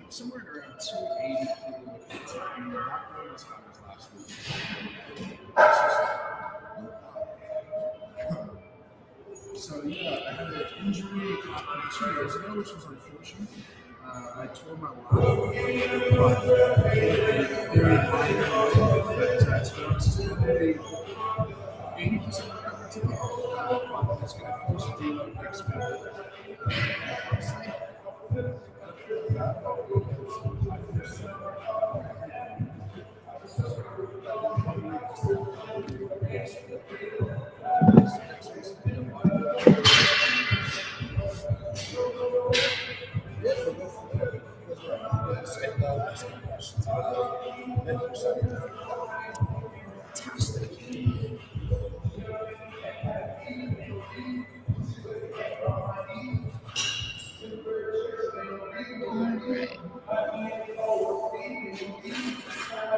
Somewhere around 280 not quite as high as last week. So yeah, I had an injury 2 years ago, which was unfortunate. I tore my labrum, but very minor. But to be honest, it's probably 80% recovered today. It's going to force a deload next week. Honestly,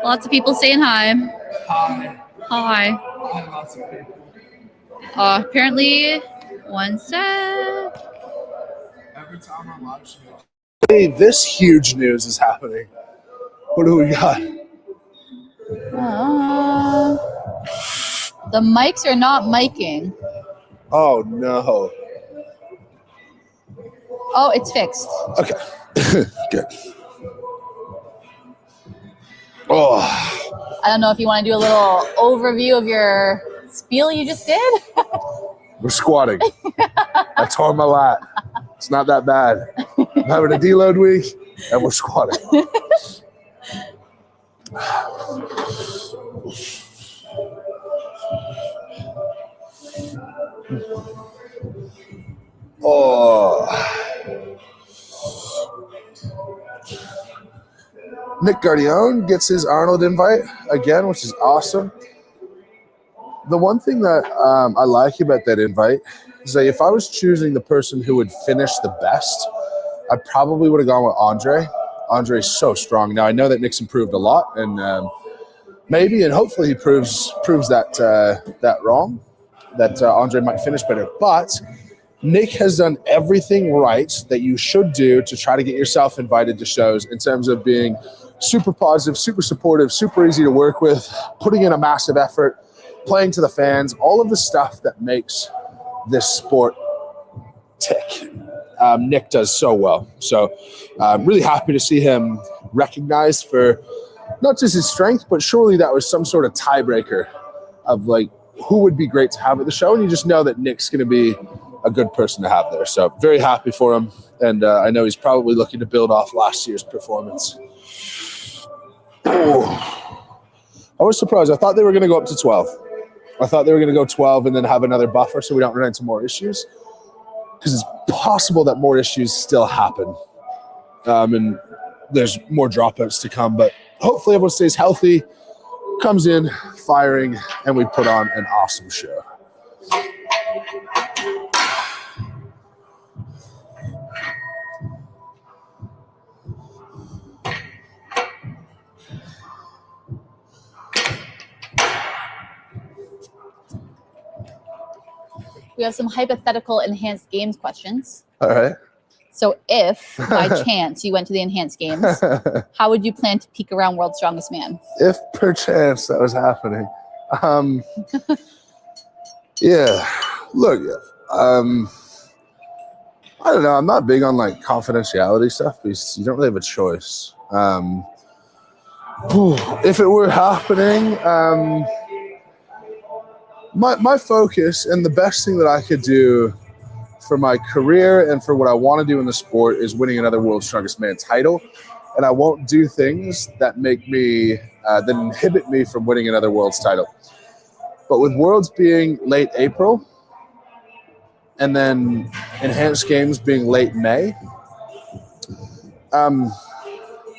Lots of people saying hi. Hi. Hi. Lots of people. Apparently, one sec. Every time I'm live streaming. Hey, this huge news is happening. What do we got? The mics are not miking. Oh no. Oh, it's fixed. Okay. Good. Oh. I don't know if you want to do a little overview of your spiel you just did. We're squatting. I tore my lat. It's not that bad. I'm having a deload week, and we're squatting. Oh. Nick Guardione gets his Arnold invite again, which is awesome. The one thing that I like about that invite is that if I was choosing the person who would finish the best, I probably would have gone with Andre. Andre's so strong. Now, I know that Nick's improved a lot, and maybe and hopefully he proves that wrong, that Andre might finish better. But Nick has done everything right that you should do to try to get yourself invited to shows in terms of being super positive, super supportive, super easy to work with, putting in a massive effort, playing to the fans, all of the stuff that makes this sport tick. Nick does so well. So I'm really happy to see him recognized for not just his strength, but surely that was some sort of tiebreaker of like who would be great to have at the show. And you just know that Nick's going to be a good person to have there. So very happy for him. And I know he's probably looking to build off last year's performance. Oh, I was surprised. I thought they were going to go up to 12. I thought they were going to go 12 and then have another buffer so we don't run into more issues. Because it's possible that more issues still happen. And there's more dropouts to come. But hopefully everyone stays healthy, comes in, firing, and we put on an awesome show. We have some hypothetical enhanced games questions. All right. So if, by chance, you went to the enhanced games, how would you plan to peek around World's Strongest Man? If perchance that was happening. Yeah. Look, I don't know. I'm not big on like confidentiality stuff because you don't really have a choice. If it were happening, my focus and the best thing that I could do for my career and for what I want to do in the sport is winning another World's Strongest Man title. And I won't do things that make me, that inhibit me from winning another World's title. But with Worlds being late April and then Enhanced Games being late May,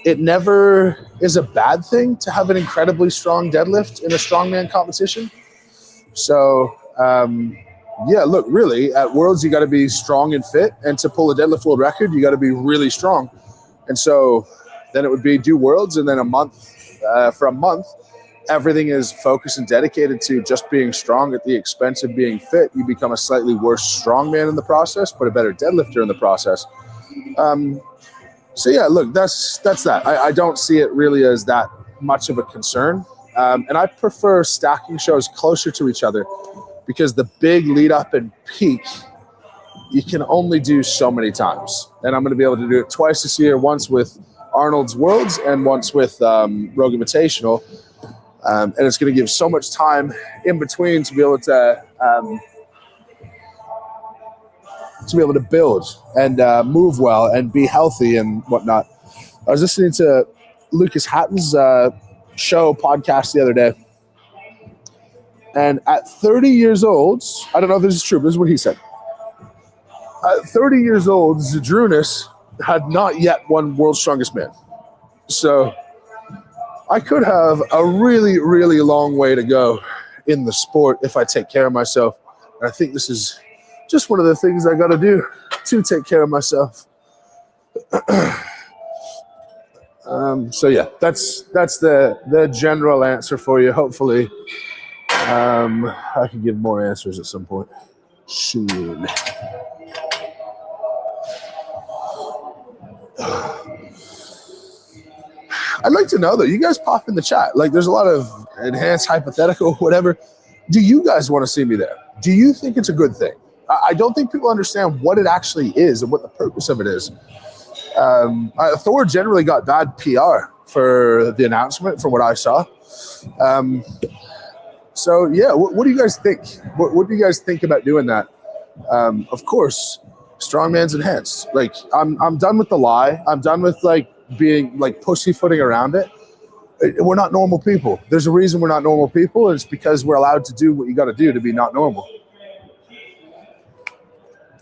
it never is a bad thing to have an incredibly strong deadlift in a strongman competition. So, yeah, look, really, at Worlds, you got to be strong and fit. And to pull a deadlift world record, you got to be really strong. And so then it would be do Worlds, and then for a month, everything is focused and dedicated to just being strong at the expense of being fit. You become a slightly worse strongman in the process, but a better deadlifter in the process. So yeah, look, that's that. I don't see it really as that much of a concern. And I prefer stacking shows closer to each other because the big lead up and peak, you can only do so many times. And I'm going to be able to do it twice this year, once with Arnold's Worlds and once with Rogue Invitational. And it's going to give so much time in between to be able to build and move well and be healthy and whatnot. I was listening to Lucas Hatton's show podcast the other day. And at 30 years old, I don't know if this is true, but this is what he said. At 30 years old, Zydrunas had not yet won World's Strongest Man. So I could have a really, really long way to go in the sport if I take care of myself. And I think this is just one of the things I got to do to take care of myself. So yeah, that's the general answer for you. Hopefully, I can give more answers at some point soon. I'd like to know though. You guys pop in the chat. Like, there's a lot of enhanced, hypothetical, whatever. Do you guys want to see me there? Do you think it's a good thing? I don't think people understand what it actually is and what the purpose of it is. Thor generally got bad PR for the announcement from what I saw. So yeah, what do you guys think? What do you guys think about doing that? Of course, Strongman's enhanced. Like, I'm done with the lie. I'm done with like being like pussyfooting around it. We're not normal people. There's a reason we're not normal people, and it's because we're allowed to do what you got to do to be not normal.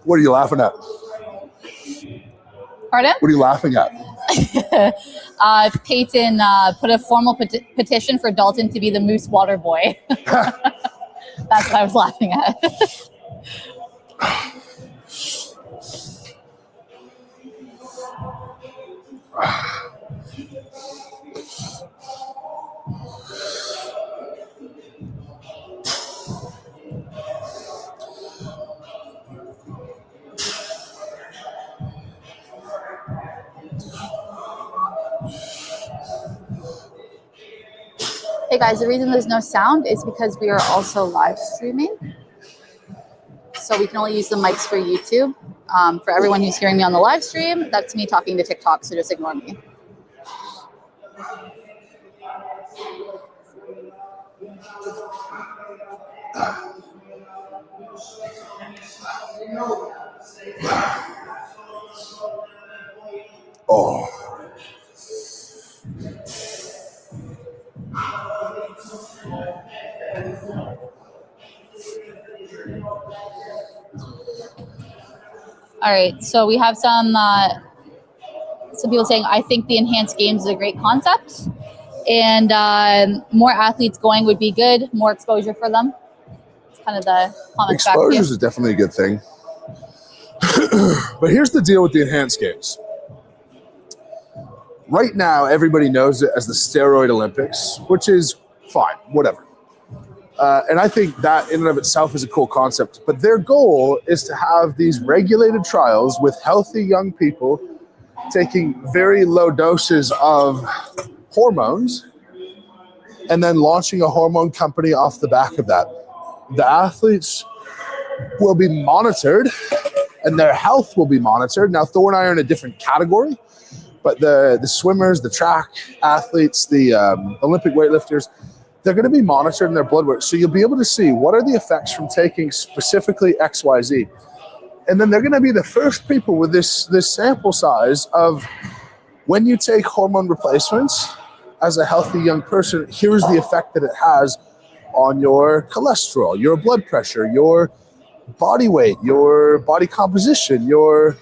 What are you laughing at? Pardon? What are you laughing at? Peyton put a formal petition for Dalton to be the Moose Water Boy. That's what I was laughing at. Hey guys, the reason there's no sound is because we are also live streaming. So we can only use the mics for YouTube. For everyone who's hearing me on the live stream, that's me talking to TikTok, so just ignore me. Oh. All right, so we have some people saying, I think the enhanced games is a great concept, and more athletes going would be good, more exposure for them. It's kind of the comments back to you. Exposure is definitely a good thing. But here's the deal with the enhanced games. Right now, everybody knows it as the steroid Olympics, which is fine, whatever. And I think that in and of itself is a cool concept. But their goal is to have these regulated trials with healthy young people taking very low doses of hormones and then launching a hormone company off the back of that. The athletes will be monitored and their health will be monitored. Now, Thor and I are in a different category. But the swimmers, the track athletes, the Olympic weightlifters, they're going to be monitored in their blood work. So you'll be able to see what are the effects from taking specifically XYZ. And then they're going to be the first people with this sample size of when you take hormone replacements as a healthy young person, here's the effect that it has on your cholesterol, your blood pressure, your body weight, your body composition, your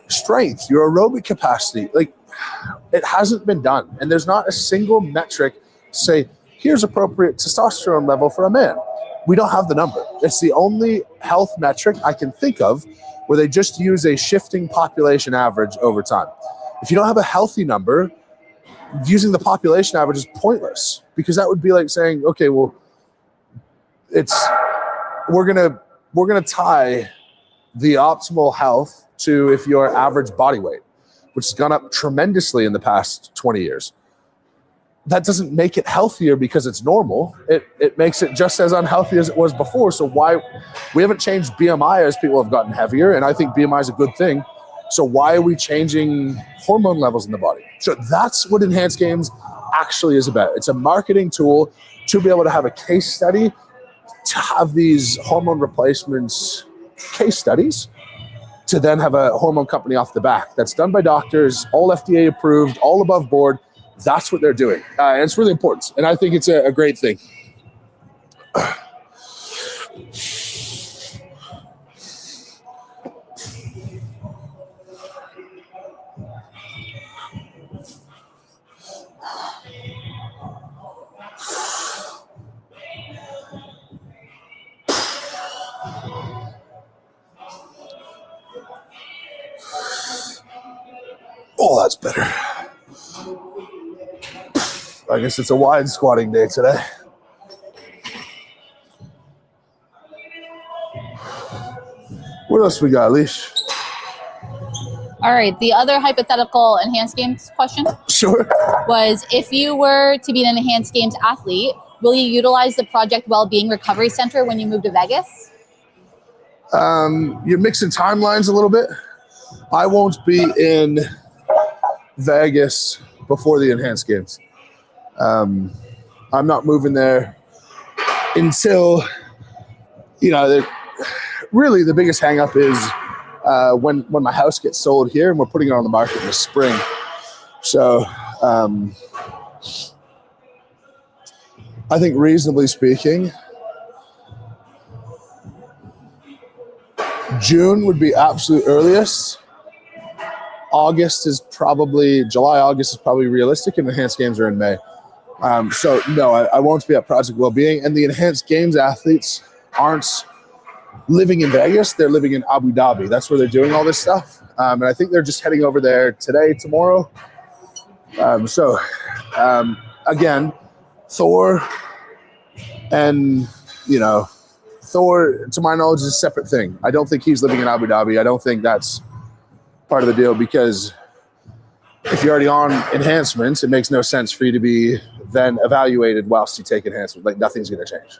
strength, your aerobic capacity. Like, it hasn't been done. And there's not a single metric to say, here's appropriate testosterone level for a man. We don't have the number. It's the only health metric I can think of where they just use a shifting population average over time. If you don't have a healthy number, using the population average is pointless, because that would be like saying, okay, well, we're gonna tie the optimal health to if your average body weight, which has gone up tremendously in the past 20 years. That doesn't make it healthier because it's normal. It makes it just as unhealthy as it was before. So why we haven't changed BMI as people have gotten heavier, and I think BMI is a good thing. So why are we changing hormone levels in the body? So that's what Enhanced Games actually is about. It's a marketing tool to be able to have a case study, to have these hormone replacements case studies, to then have a hormone company off the back that's done by doctors, all FDA approved, all above board. That's what they're doing. And it's really important. And I think it's a great thing. Oh, that's better. I guess it's a wide squatting day today. What else we got, Leash? All right. The other hypothetical Enhanced Games question Sure. was, if you were to be an Enhanced Games athlete, will you utilize the Project Wellbeing Recovery Center when you move to Vegas? You're mixing timelines a little bit. I won't be in Vegas before the Enhanced Games. I'm not moving there until, really the biggest hang up is when my house gets sold here, and we're putting it on the market in the spring. So I think, reasonably speaking, June would be absolute earliest. July, August is probably realistic, and the Enhanced Games are in May. So no, I won't be at Project Wellbeing. And the Enhanced Games athletes aren't living in Vegas, they're living in Abu Dhabi. That's where they're doing all this stuff. And I think they're just heading over there today, tomorrow. Again, Thor, and Thor, to my knowledge, is a separate thing. I don't think he's living in Abu Dhabi. I don't think that's part of the deal, because if you're already on enhancements, it makes no sense for you to be then evaluated whilst you take enhancement. Like, nothing's going to change.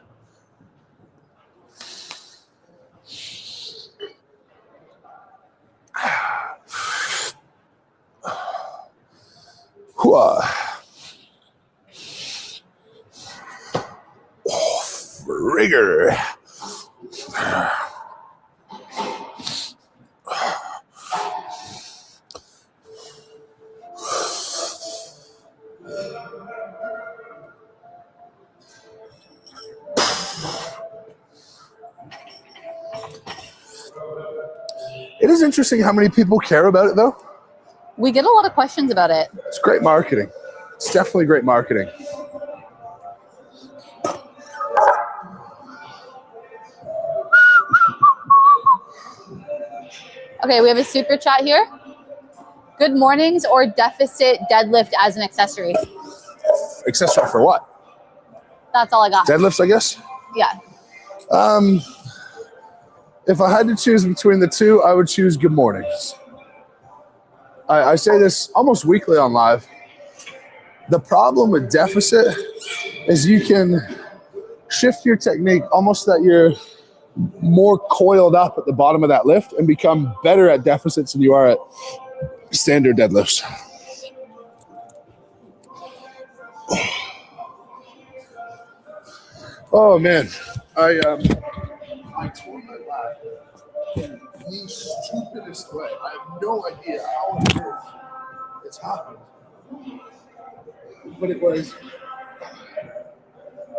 Oh, frigger. It is interesting how many people care about it, though. We get a lot of questions about it. It's great marketing. It's definitely great marketing. Okay, we have a super chat here. Good mornings or deficit deadlift as an accessory? Accessory for what? That's all I got. Deadlifts, I guess? Yeah. If I had to choose between the two, I would choose good mornings. I say this almost weekly on live. The problem with deficit is you can shift your technique almost that you're more coiled up at the bottom of that lift and become better at deficits than you are at standard deadlifts. Oh man, I tore my lat in the stupidest way. I have no idea how on earth it's happened, but it was.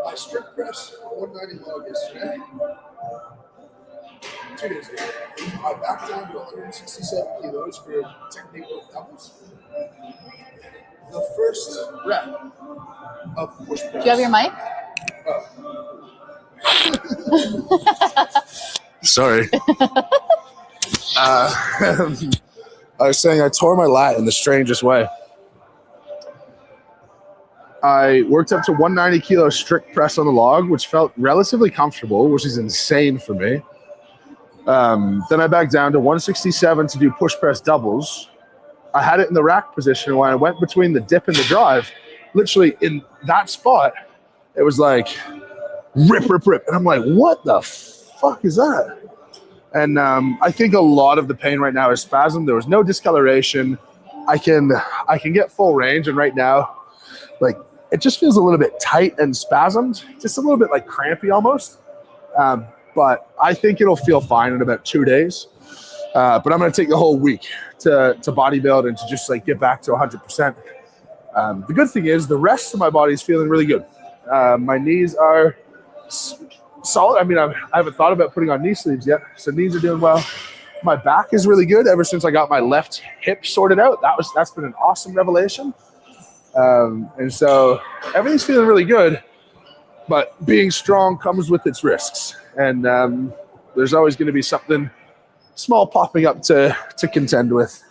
I strict press 190 log yesterday, 2 days ago. I backed down to 167 kilos for technique with doubles. The first rep of push press. Do you have your mic? Sorry. I was saying I tore my lat in the strangest way. I worked up to 190 kilo strict press on the log, which felt relatively comfortable, which is insane for me. Then I backed down to 167 to do push press doubles. I had it in the rack position when I went between the dip and the drive. Literally in that spot, it was like rip, rip, rip. And I'm like, what the fuck is that? And I think a lot of the pain right now is spasm. There was no discoloration. I can get full range, and right now, like, it just feels a little bit tight and spasmed, just a little bit like crampy almost. But I think it'll feel fine in about 2 days. But I'm going to take the whole week to bodybuild and to just like get back to 100%. The good thing is the rest of my body is feeling really good. My knees are solid. I mean, I haven't thought about putting on knee sleeves yet, so knees are doing well. My back is really good ever since I got my left hip sorted out. That's been an awesome revelation. And so everything's feeling really good, but being strong comes with its risks. And there's always going to be something small popping up to contend with.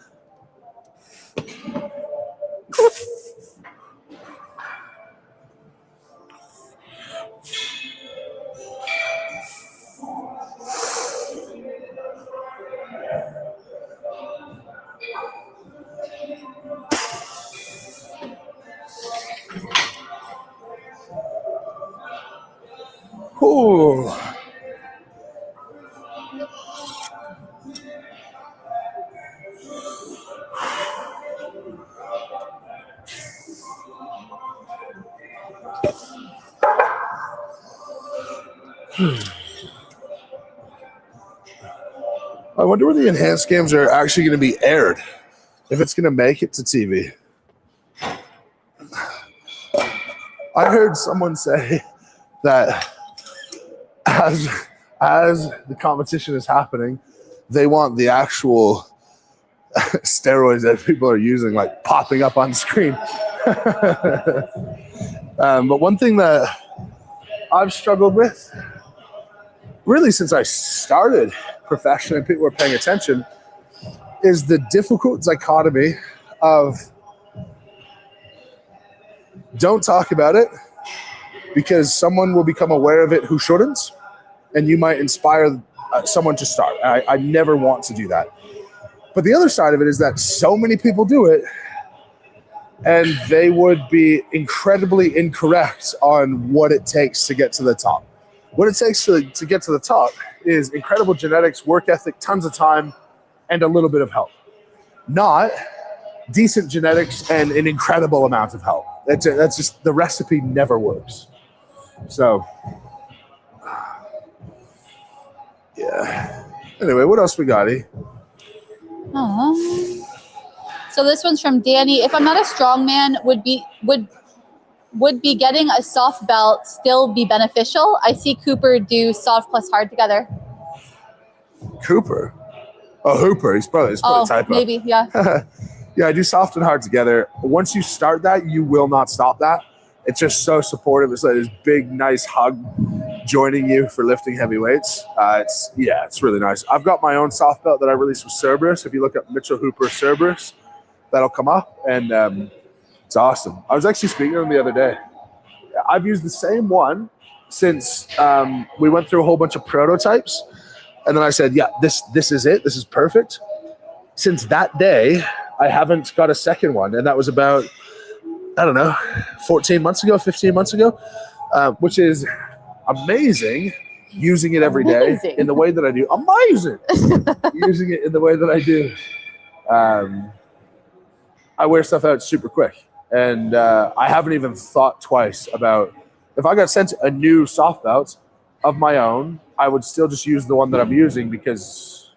Ooh. I wonder where the enhanced games are actually going to be aired, if it's going to make it to TV. I heard someone say that as the competition is happening, they want the actual steroids that people are using, like, popping up on screen. But one thing that I've struggled with, really since I started professionally and people were paying attention, is the difficult dichotomy of don't talk about it because someone will become aware of it who shouldn't, and you might inspire someone to start. I never want to do that. But the other side of it is that so many people do it, and they would be incredibly incorrect on what it takes to get to the top. What it takes to get to the top is incredible genetics, work ethic, tons of time, and a little bit of help. Not decent genetics and an incredible amount of help. That's just, the recipe never works. So, yeah. Anyway, what else we got, E? So this one's from Danny. If I'm not a strongman, would be getting a soft belt still be beneficial? I see Cooper do soft plus hard together. Cooper? Oh, Hooper. He's probably a typo. Maybe, yeah. Yeah, I do soft and hard together. Once you start that, you will not stop that. It's just so supportive. It's like this big, nice hug joining you for lifting heavy weights. It's really nice. I've got my own soft belt that I released with Cerberus. If you look up Mitchell Hooper Cerberus, that'll come up, and it's awesome. I was actually speaking to him the other day. I've used the same one since we went through a whole bunch of prototypes, and then I said, yeah, this is it. This is perfect. Since that day, I haven't got a second one, and that was about, I don't know, 14 months ago, 15 months ago, which is amazing, using it every day in the way that I do. Amazing! Using it in the way that I do. I wear stuff out super quick, and I haven't even thought twice about If I got sent a new soft belt of my own, I would still just use the one that I'm using because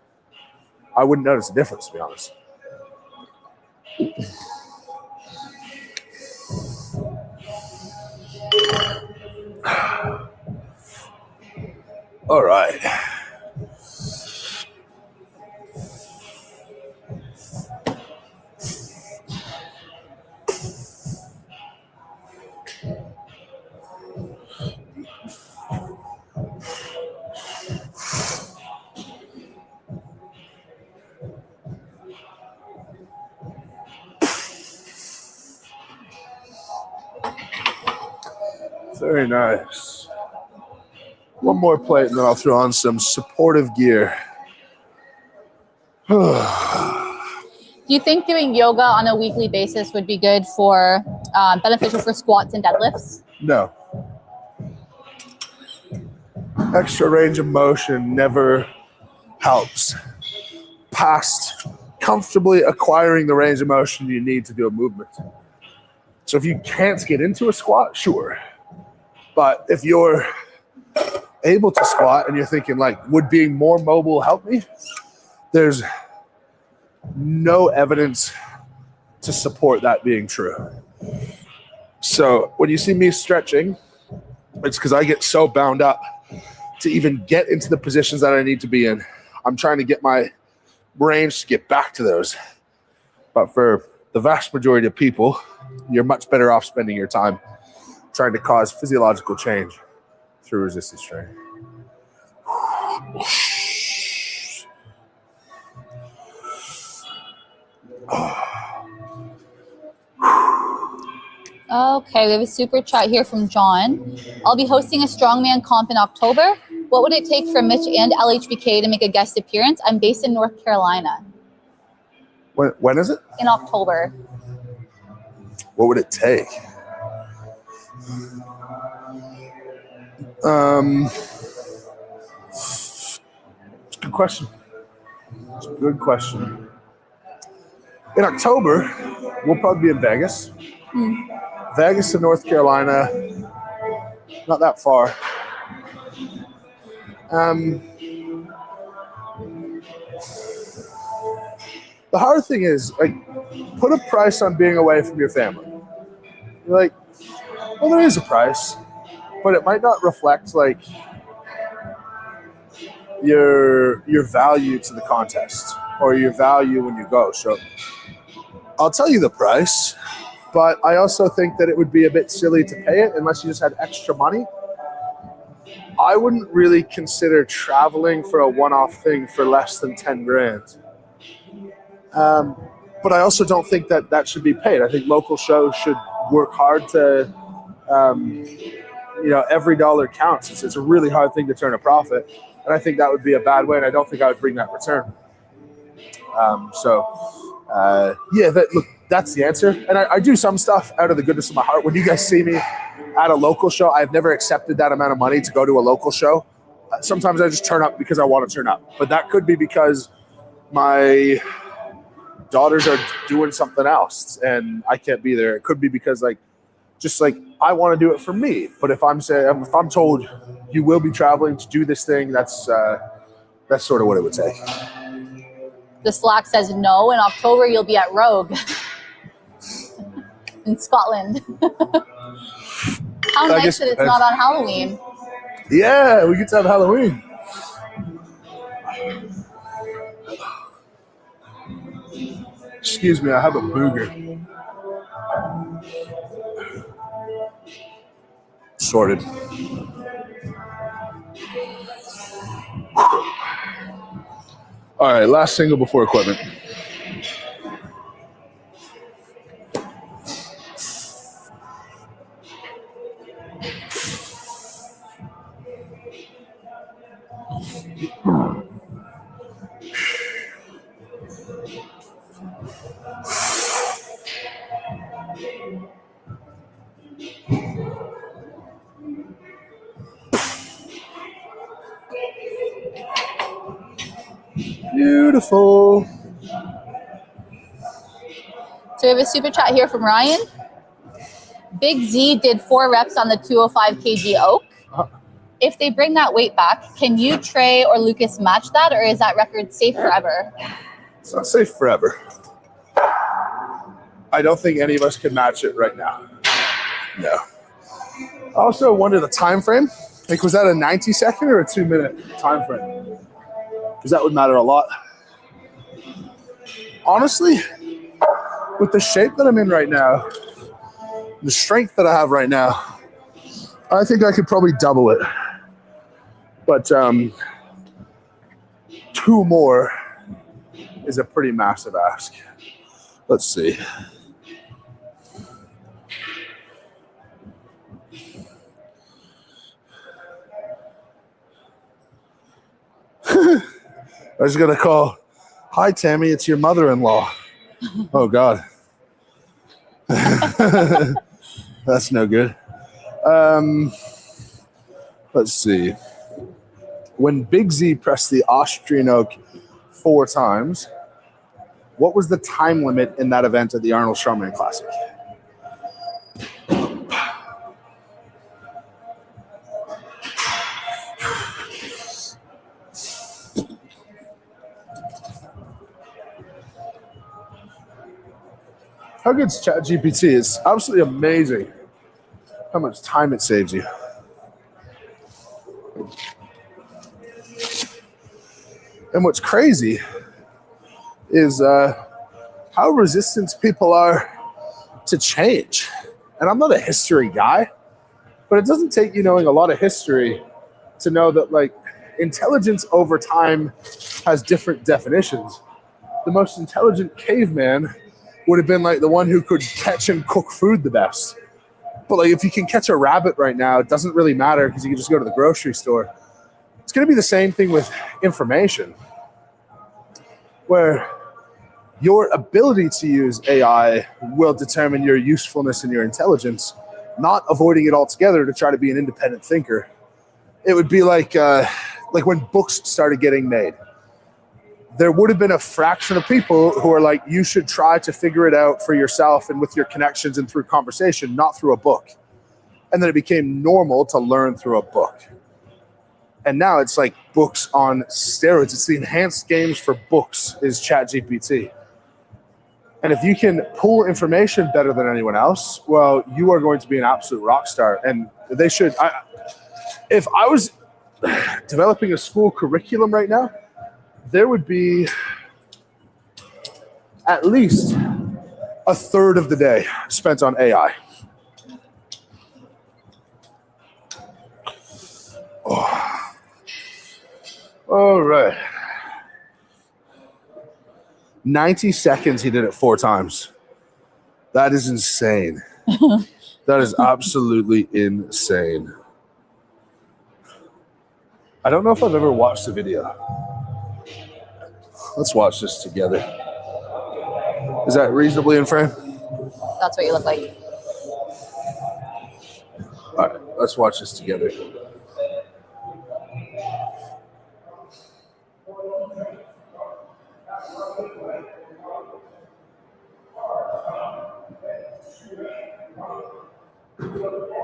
I wouldn't notice a difference, to be honest. All right. Very nice. One more plate and then I'll throw on some supportive gear. Do you think doing yoga on a weekly basis would be good for beneficial for squats and deadlifts? No. Extra range of motion never helps past comfortably acquiring the range of motion you need to do a movement. So if you can't get into a squat, sure. But if you're able to squat and you're thinking like, would being more mobile help me? There's no evidence to support that being true. So when you see me stretching, it's because I get so bound up to even get into the positions that I need to be in. I'm trying to get my range to get back to those. But for the vast majority of people, you're much better off spending your time trying to cause physiological change through resistance training. Okay, we have a super chat here from John. I'll be hosting a Strongman comp in October. What would it take for Mitch and LHBK to make a guest appearance? I'm based in North Carolina. When is it? In October. What would it take? It's a good question. It's a good question. In October, we'll probably be in Vegas. Vegas to North Carolina, not that far. The hard thing is, like, put a price on being away from your family. You're like, well, there is a price, but it might not reflect like your value to the contest or your value when you go. So I'll tell you the price, but I also think that it would be a bit silly to pay it unless you just had extra money. I wouldn't really consider traveling for a one-off thing for less than 10 grand. But I also don't think that that should be paid. I think local shows should work hard to, every dollar counts. It's a really hard thing to turn a profit. And I think that would be a bad way, and I don't think I would bring that return. Look, that's the answer. And I do some stuff out of the goodness of my heart. When you guys see me at a local show, I've never accepted that amount of money to go to a local show. Sometimes I just turn up because I want to turn up. But that could be because my daughters are doing something else and I can't be there. It could be because I want to do it for me. But if I'm told you will be traveling to do this thing, that's sort of what it would take. The Slack says no. In October, you'll be at Rogue in Scotland. How nice that it's not on Halloween. Yeah, we get to have Halloween. Excuse me, I have a booger. Sorted. All right, last single before equipment. Beautiful. So we have a super chat here from Ryan. Big Z did 4 reps on the 205 kg oak. If they bring that weight back, can you, Trey, or Lucas match that, or is that record safe forever? It's not safe forever. I don't think any of us can match it right now. No. I also wonder the time frame. Like, was that a 90-second or a 2-minute time frame? Because that would matter a lot. Honestly, with the shape that I'm in right now, the strength that I have right now, I think I could probably double it. But 2 more is a pretty massive ask. Let's see. I was going to call, hi, Tammy, it's your mother-in-law. Oh, God. That's no good. Let's see. When Big Z pressed the Austrian oak 4 times, what was the time limit in that event at the Arnold Strongman Classic? How good's ChatGPT? It's absolutely amazing how much time it saves you. And what's crazy is how resistant people are to change. And I'm not a history guy, but it doesn't take you knowing a lot of history to know that, like, intelligence over time has different definitions. The most intelligent caveman would have been like the one who could catch and cook food the best. But like, if you can catch a rabbit right now, it doesn't really matter because you can just go to the grocery store. It's going to be the same thing with information, where your ability to use AI will determine your usefulness and your intelligence, not avoiding it altogether to try to be an independent thinker. It would be like when books started getting made. There would have been a fraction of people who are like, you should try to figure it out for yourself and with your connections and through conversation, not through a book. And then it became normal to learn through a book. And now it's like books on steroids. It's the enhanced games for books is ChatGPT. And if you can pull information better than anyone else, well, you are going to be an absolute rock star. And they should, if I was developing a school curriculum right now, there would be at least a third of the day spent on AI. Oh. All right. 90 seconds, he did it 4 times. That is insane. That is absolutely insane. I don't know if I've ever watched the video. Let's watch this together. Is that reasonably in frame? That's what you look like. All right, let's watch this together.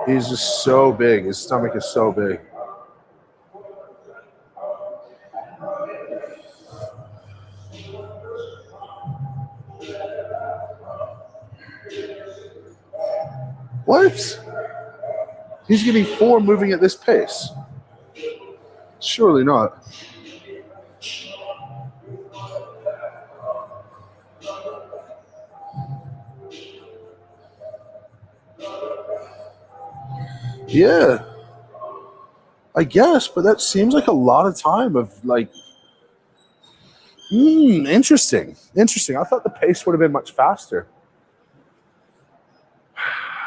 He's just so big. His stomach is so big. What? He's getting 4 moving at this pace. Surely not. Yeah, I guess, but that seems like a lot of time of like, interesting. I thought the pace would have been much faster.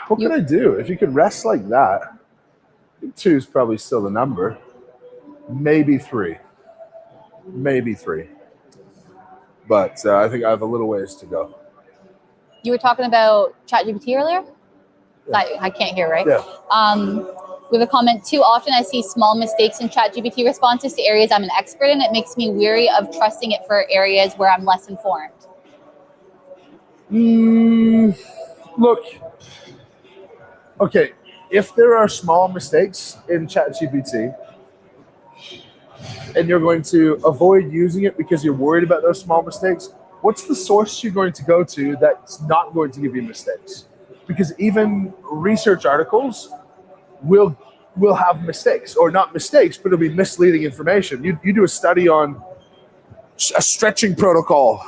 What can I do? If you could rest like that, I think 2 is probably still the number. Maybe 3. But I think I have a little ways to go. You were talking about ChatGPT earlier? Yeah. I can't hear, right? Yeah. We have a comment, too often I see small mistakes in ChatGPT responses to areas I'm an expert in. It makes me weary of trusting it for areas where I'm less informed. Look, Okay, if there are small mistakes in ChatGPT and you're going to avoid using it because you're worried about those small mistakes, what's the source you're going to go to that's not going to give you mistakes? Because even research articles will have mistakes, or not mistakes, but it'll be misleading information. You do a study on a stretching protocol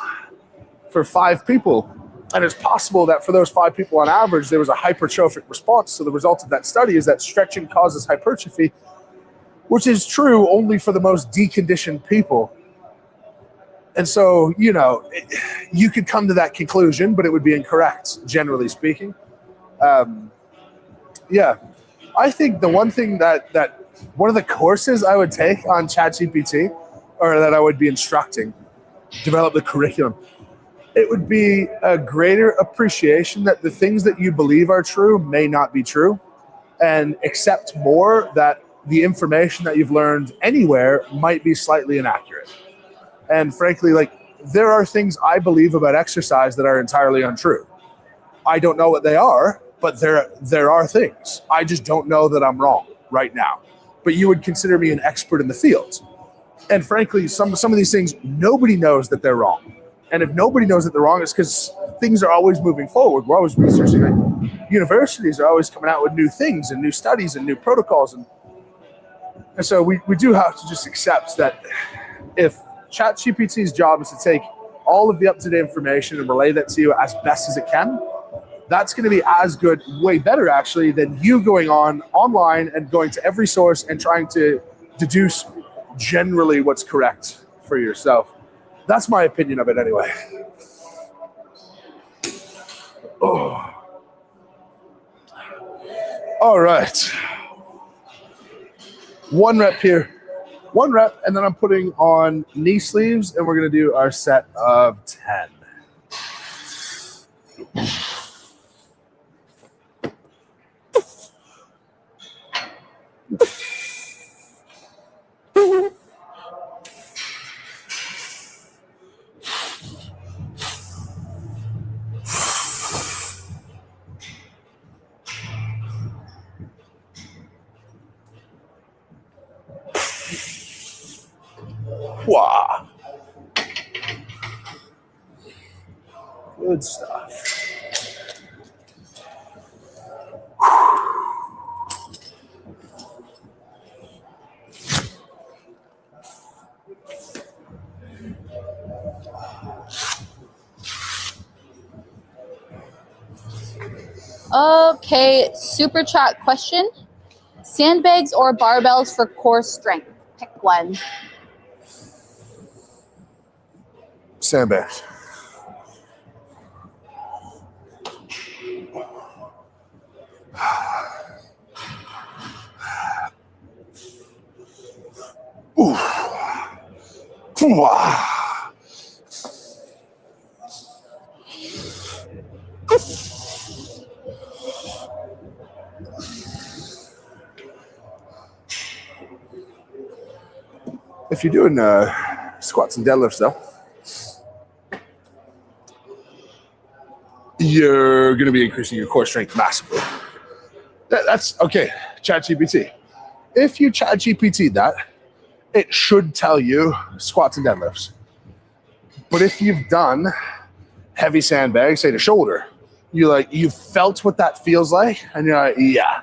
for 5 people, and it's possible that for those 5 people on average, there was a hypertrophic response. So the result of that study is that stretching causes hypertrophy, which is true only for the most deconditioned people. And so, you could come to that conclusion, but it would be incorrect, generally speaking. Yeah. I think the one thing that one of the courses I would take on ChatGPT, or that I would be instructing, develop the curriculum, it would be a greater appreciation that the things that you believe are true may not be true, and accept more that the information that you've learned anywhere might be slightly inaccurate. And frankly, like, there are things I believe about exercise that are entirely untrue. I don't know what they are, but there are things. I just don't know that I'm wrong right now. But you would consider me an expert in the field. And frankly, some of these things, nobody knows that they're wrong. And if nobody knows that they're wrong, it's because things are always moving forward. We're always researching. Right? Universities are always coming out with new things and new studies and new protocols. And so we do have to just accept that if ChatGPT's job is to take all of the up-to-date information and relay that to you as best as it can, that's going to be as good, way better actually, than you going online and going to every source and trying to deduce generally what's correct for yourself. That's my opinion of it anyway. Oh. All right. 1 rep here. 1 rep, and then I'm putting on knee sleeves, and we're going to do our set of 10. Wow. Good stuff. Okay, super chat question. Sandbags or barbells for core strength? Pick one. Sandbags. Ooh. If you're doing squats and deadlifts, though, you're going to be increasing your core strength massively. That's okay. ChatGPT. If you ChatGPT that, it should tell you squats and deadlifts. But if you've done heavy sandbags, say to shoulder, you felt what that feels like, and you're like, yeah,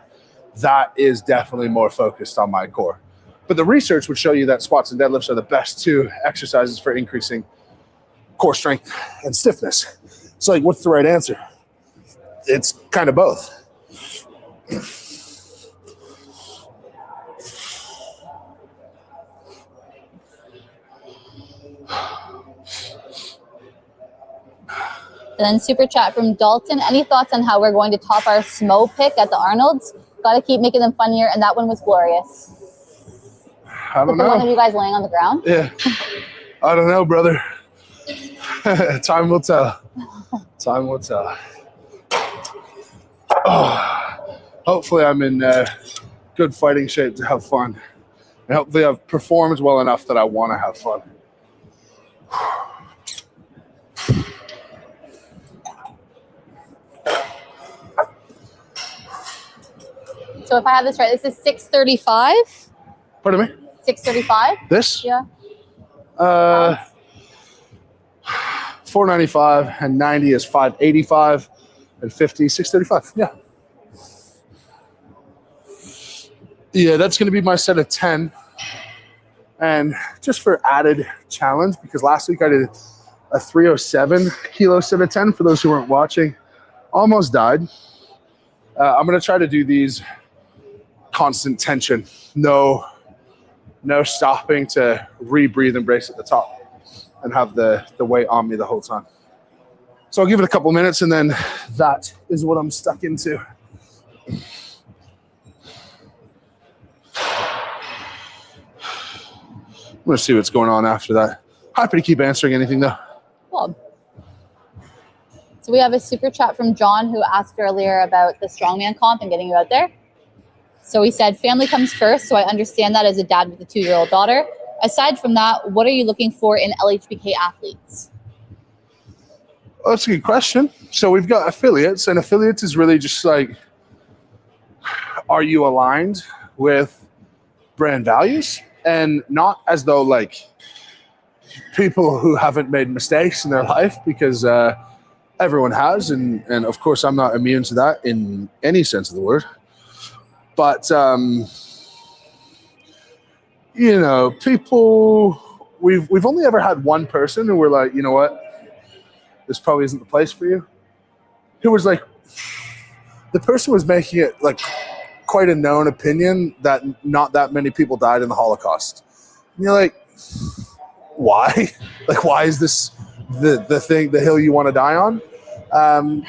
that is definitely more focused on my core. But the research would show you that squats and deadlifts are the best 2 exercises for increasing core strength and stiffness. So, like, what's the right answer? It's kind of both. And then super chat from Dalton. Any thoughts on how we're going to top our smo pick at the Arnold's? Got to keep making them funnier, and that one was glorious. I don't know. The one of you guys laying on the ground? Yeah. I don't know, brother. Time will tell. Time will tell. Oh, hopefully I'm in good fighting shape to have fun. And hopefully I've performed well enough that I want to have fun. So if I have this right, this is 635. Pardon me? 635. This? Yeah. 495 and 90 is 585 and 50, 635. Yeah. Yeah, that's going to be my set of 10. And just for added challenge, because last week I did a 307 kilo set of 10 for those who weren't watching. Almost died. I'm going to try to do these constant tension. No stopping to rebreathe and brace at the top and have the weight on me the whole time. So I'll give it a couple minutes and then that is what I'm stuck into. I'm going to see what's going on after that. Happy to keep answering anything though. Cool. So we have a super chat from John who asked earlier about the Strongman comp and getting you out there. So he said, family comes first, so I understand that as a dad with a 2-year-old daughter. Aside from that, what are you looking for in LHBK athletes? Well, that's a good question. So we've got affiliates, and affiliates is really just like, are you aligned with brand values? And not as though like people who haven't made mistakes in their life, because everyone has, and of course I'm not immune to that in any sense of the word. But you know, people, we've only ever had one person who were like, you know what, this probably isn't the place for you. Who was like, the person was making it like quite a known opinion that not that many people died in the Holocaust. And you're like, why? Like, why is this the hill you want to die on?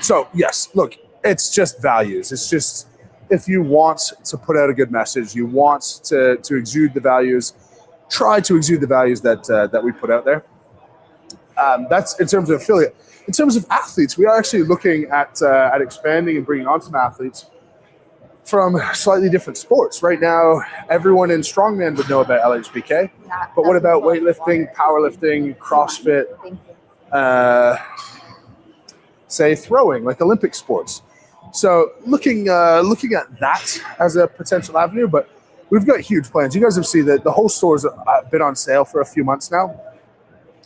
So yes, look, it's just values. It's just, if you want to put out a good message, you want to exude the values, try to exude the values that we put out there. That's in terms of affiliate. In terms of athletes, we are actually looking at expanding and bringing on some athletes from slightly different sports. Right now, everyone in Strongman would know about LHBK, but what about weightlifting, powerlifting, CrossFit, say throwing, like Olympic sports? So looking at that as a potential avenue, but we've got huge plans. You guys have seen that the whole store's been on sale for a few months now,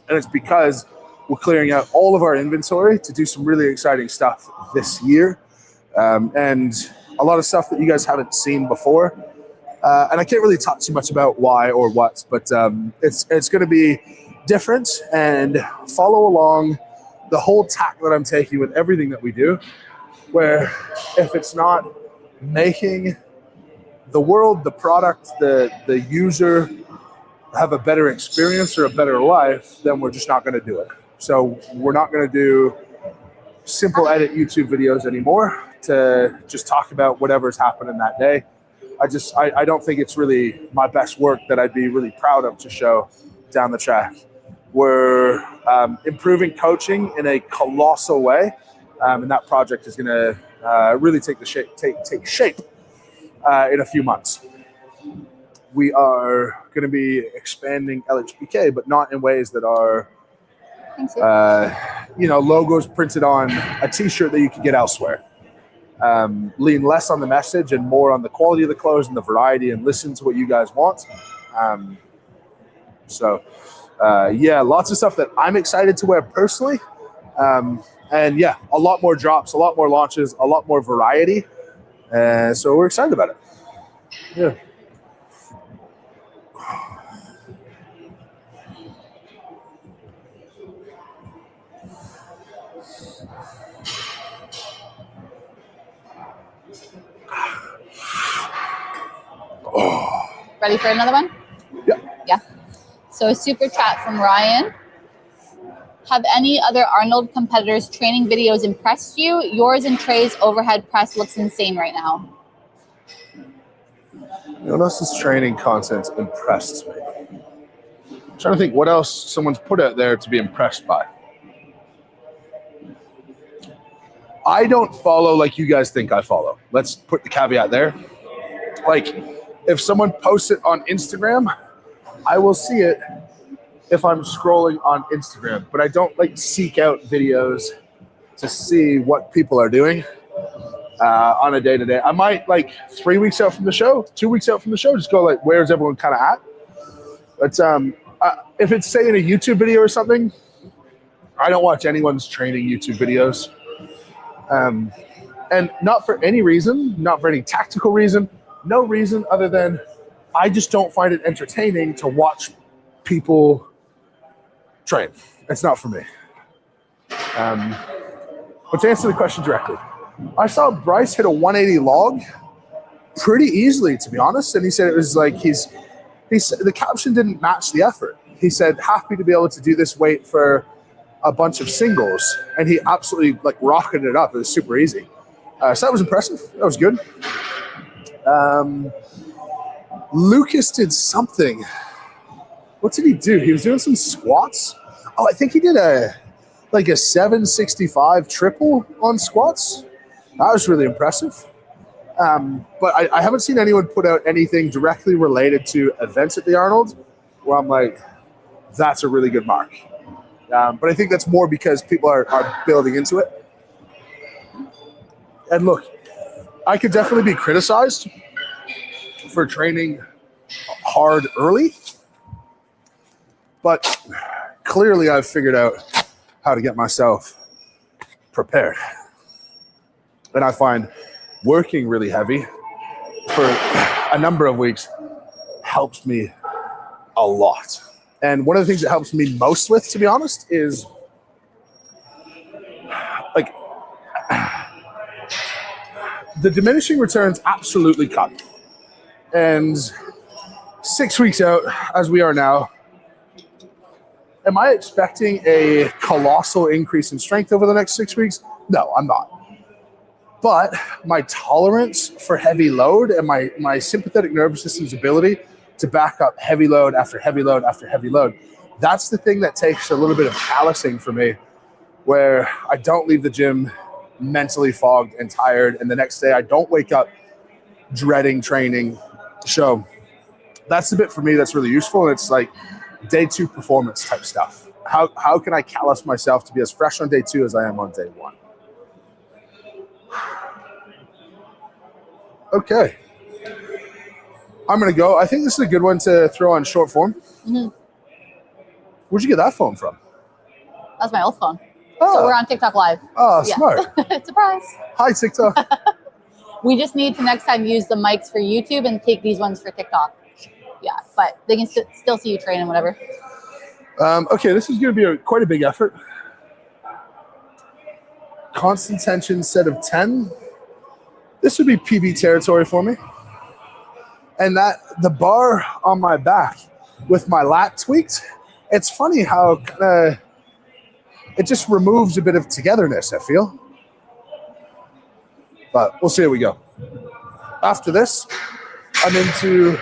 and it's because we're clearing out all of our inventory to do some really exciting stuff this year, and a lot of stuff that you guys haven't seen before. And I can't really talk too much about why or what, but it's going to be different, and follow along the whole tack that I'm taking with everything that we do, where if it's not making the world, the product, the user have a better experience or a better life, then we're just not going to do it. So we're not going to do simple edit YouTube videos anymore to just talk about whatever's happening that day. I don't think it's really my best work that I'd be really proud of to show down the track. We're improving coaching in a colossal way, and that project is going to really take shape in a few months. We are going to be expanding LHBK, but not in ways that are, logos printed on a T-shirt that you can get elsewhere. Lean less on the message and more on the quality of the clothes and the variety, and listen to what you guys want. Lots of stuff that I'm excited to wear personally. And yeah, a lot more drops, a lot more launches, a lot more variety. So we're excited about it. Yeah. Ready for another one? Yeah. Yeah. So a super chat from Ryan. Have any other Arnold competitors' training videos impressed you? Yours and Trey's overhead press looks insane right now. No one else's training content impressed me. I'm trying to think what else someone's put out there to be impressed by. I don't follow like you guys think I follow. Let's put the caveat there. Like, if someone posts it on Instagram, I will see it if I'm scrolling on Instagram, but I don't like seek out videos to see what people are doing. on a day-to-day. I might, like, 3 weeks out from the show, 2 weeks out from the show, just go, like, where's everyone kind of at? But if it's, say, in a YouTube video or something, I don't watch anyone's training YouTube videos. And not for any reason, not for any tactical reason, no reason other than I just don't find it entertaining to watch people train. It's not for me. But to answer the question directly, I saw Bryce hit a 180 log pretty easily, to be honest. And he said it was like the caption didn't match the effort. He said, happy to be able to do this weight for a bunch of singles. And he absolutely like rocketed it up. It was super easy. So that was impressive. That was good. Lucas did something. What did he do? He was doing some squats. Oh, I think he did a 765 triple on squats. That was really impressive. But I haven't seen anyone put out anything directly related to events at the Arnold where I'm like, that's a really good mark. But I think that's more because people are building into it. And look, I could definitely be criticized for training hard early, but clearly I've figured out how to get myself prepared. And I find working really heavy for a number of weeks helps me a lot. And one of the things that helps me most with, to be honest, is like the diminishing returns absolutely cut. And 6 weeks out, as we are now, am I expecting a colossal increase in strength over the next 6 weeks? No, I'm not. But my tolerance for heavy load and my sympathetic nervous system's ability to back up heavy load after heavy load after heavy load, that's the thing that takes a little bit of callousing for me, where I don't leave the gym mentally fogged and tired, and the next day I don't wake up dreading training. So that's the bit for me that's really useful, and it's like day 2 performance type stuff. How can I callous myself to be as fresh on day 2 as I am on day 1? Okay. I'm going to go. I think this is a good one to throw on short form. Mm-hmm. Where'd you get that phone from? That's my old phone. Oh. So we're on TikTok Live. Oh, yeah. Smart. Surprise. Hi, TikTok. We just need to next time use the mics for YouTube and take these ones for TikTok. Yeah, but they can still see you train and whatever. Okay, this is going to be quite a big effort. Constant tension set of 10. This would be PB territory for me. And that the bar on my back with my lat tweaked, it's funny how it just removes a bit of togetherness, I feel. But we'll see how we go. After this, I'm into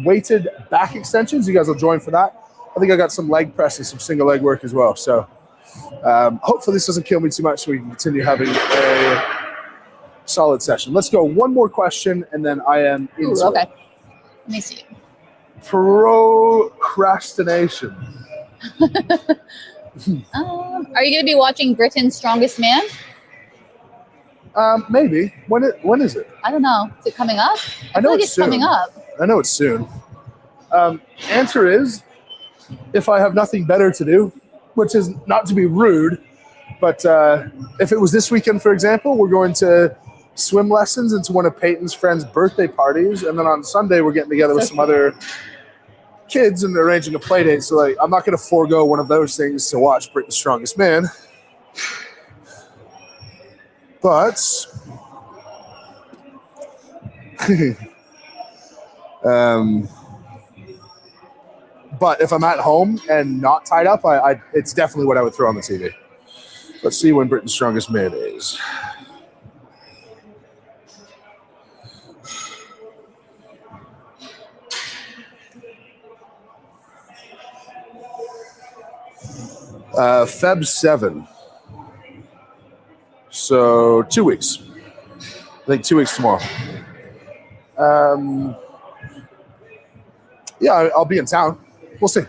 weighted back extensions. You guys will join for that. I think I got some leg press and some single leg work as well. So hopefully this doesn't kill me too much so we can continue having a solid session. Let's go one more question and then I am into okay. Let me see. Procrastination. Are you going to be watching Britain's Strongest Man? Maybe. When is it? I don't know. Is it coming up? I know feel like it's soon. Coming up. I know it's soon. Answer is, if I have nothing better to do, which is not to be rude, but if it was this weekend, for example, we're going to swim lessons into one of Peyton's friends' birthday parties, and then on Sunday we're getting together with some other kids and arranging a play date. So like, I'm not going to forego one of those things to watch Britain's Strongest Man. But but if I'm at home and not tied up, it's definitely what I would throw on the TV. Let's see when Britain's Strongest Man is. Feb 7. So 2 weeks. I think 2 weeks tomorrow. Yeah, I'll be in town. We'll see.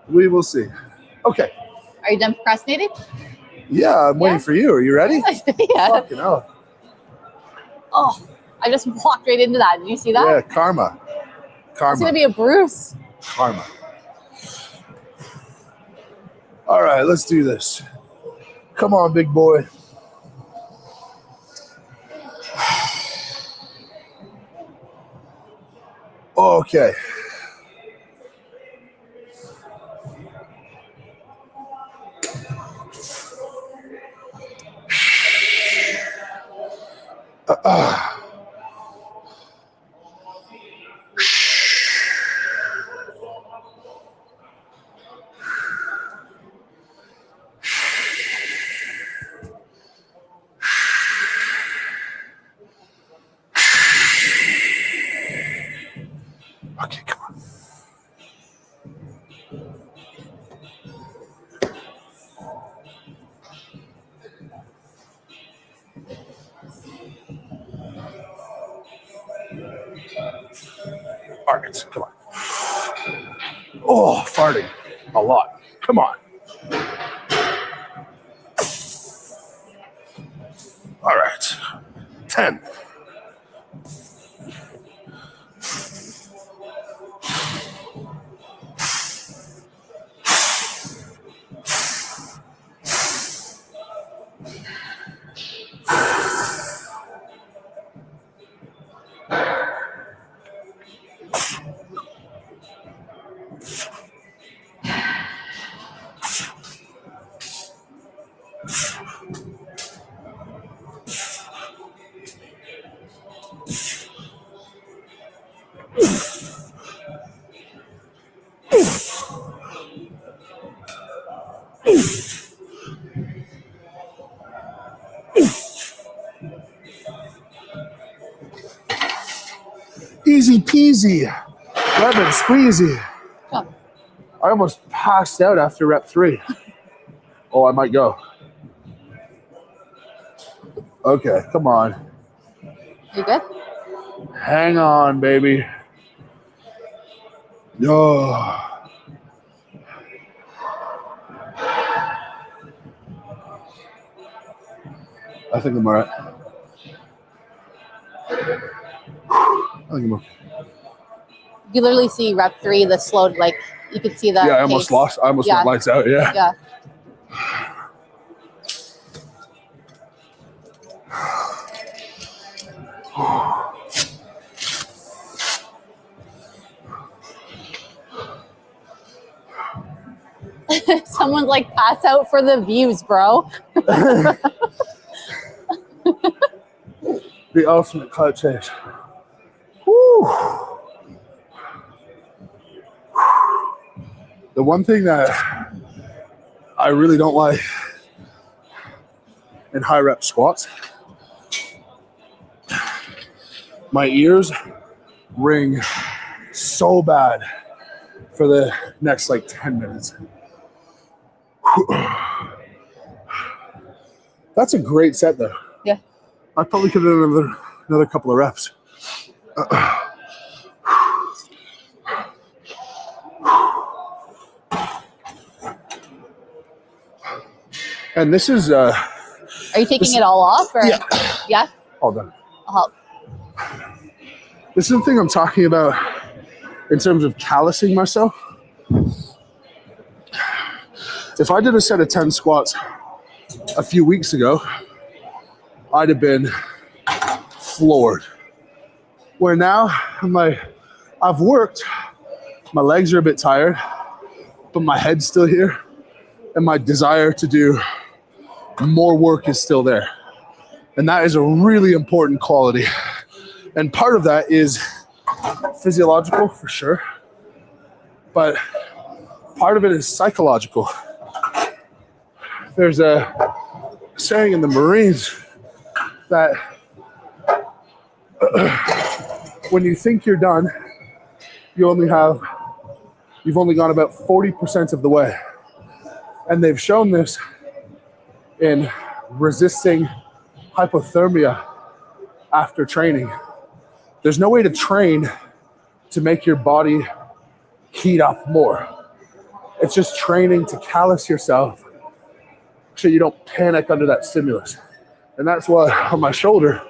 We will see. Okay. Are you done procrastinating? Yeah, I'm waiting for you. Are you ready? Yeah. Fucking hell. Oh, I just walked right into that. Did you see that? Yeah, karma. It's going Karma. to be a Bruce. Karma. All right, let's do this. Come on, big boy. Okay. Okay, come on. All right, come on. Oh, farting a lot. Come on. All right. 10. Easy peasy. Lemon squeezy. Oh. I almost passed out after rep 3. Oh, I might go. Okay, come on. You good? Hang on, baby. Oh. I think I'm all right. I think I'm okay. You literally see rep 3, the slow, like, you could see that. Yeah, I almost lost. I almost went lights out. Yeah. Yeah. Someone's like, pass out for the views, bro. The ultimate cloud chase. Woo. The one thing that I really don't like in high rep squats, my ears ring so bad for the next like 10 minutes. That's a great set though. Yeah. I probably could have done another couple of reps. And this is Are you taking it all off? Or? Yeah. Yeah? Hold on. I'll help. This is the thing I'm talking about in terms of callousing myself. If I did a set of 10 squats a few weeks ago, I'd have been floored. Where now, I'm like, I've worked, my legs are a bit tired, but my head's still here, and my desire to do more work is still there. And that is a really important quality. And part of that is physiological for sure, but part of it is psychological. There's a saying in the Marines that when you think you're done, you've only gone about 40% of the way. And they've shown this in resisting hypothermia after training. There's no way to train to make your body heat up more. It's just training to callous yourself so you don't panic under that stimulus. And that's why on my shoulder,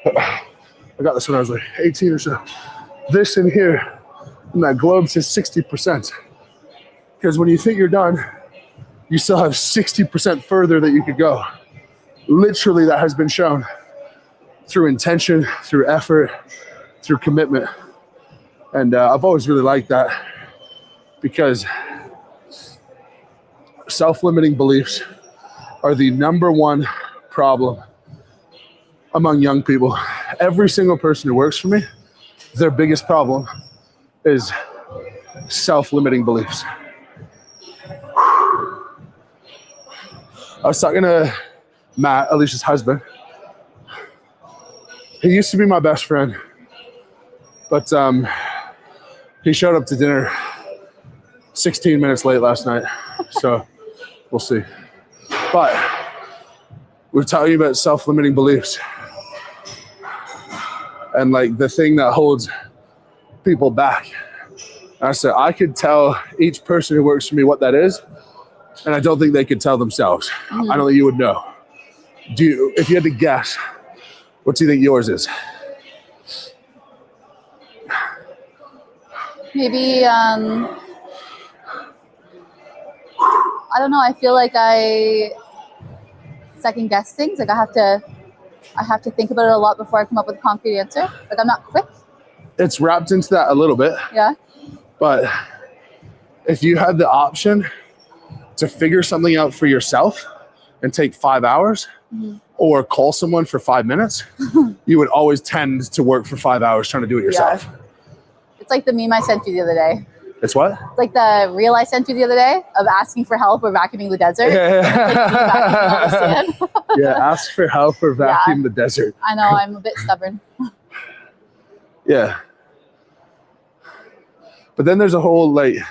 I got this when I was like 18 or so. This in here, and that globe says 60%. Because when you think you're done, you still have 60% further that you could go. Literally, that has been shown through intention, through effort, through commitment. And I've always really liked that because self-limiting beliefs are the number one problem among young people. Every single person who works for me, their biggest problem is self-limiting beliefs. I was talking to Matt, Alicia's husband. He used to be my best friend, but he showed up to dinner 16 minutes late last night, so we'll see. But we're talking about self-limiting beliefs. And like the thing that holds people back. I said, I could tell each person who works for me what that is, and I don't think they could tell themselves. Mm-hmm. I don't think you would know. If you had to guess, what do you think yours is? Maybe, I don't know. I feel like I second guess things. Like I have to think about it a lot before I come up with a concrete answer. Like I'm not quick. It's wrapped into that a little bit. Yeah. But if you had the option to figure something out for yourself and take 5 hours, mm-hmm. or call someone for 5 minutes, you would always tend to work for 5 hours trying to do it yourself. Yeah. It's like the meme I sent you the other day. It's what? It's like the reel I sent you the other day of asking for help or vacuuming the desert. Yeah, yeah, ask for help or vacuum the desert. I know, I'm a bit stubborn. Yeah. But then there's a whole why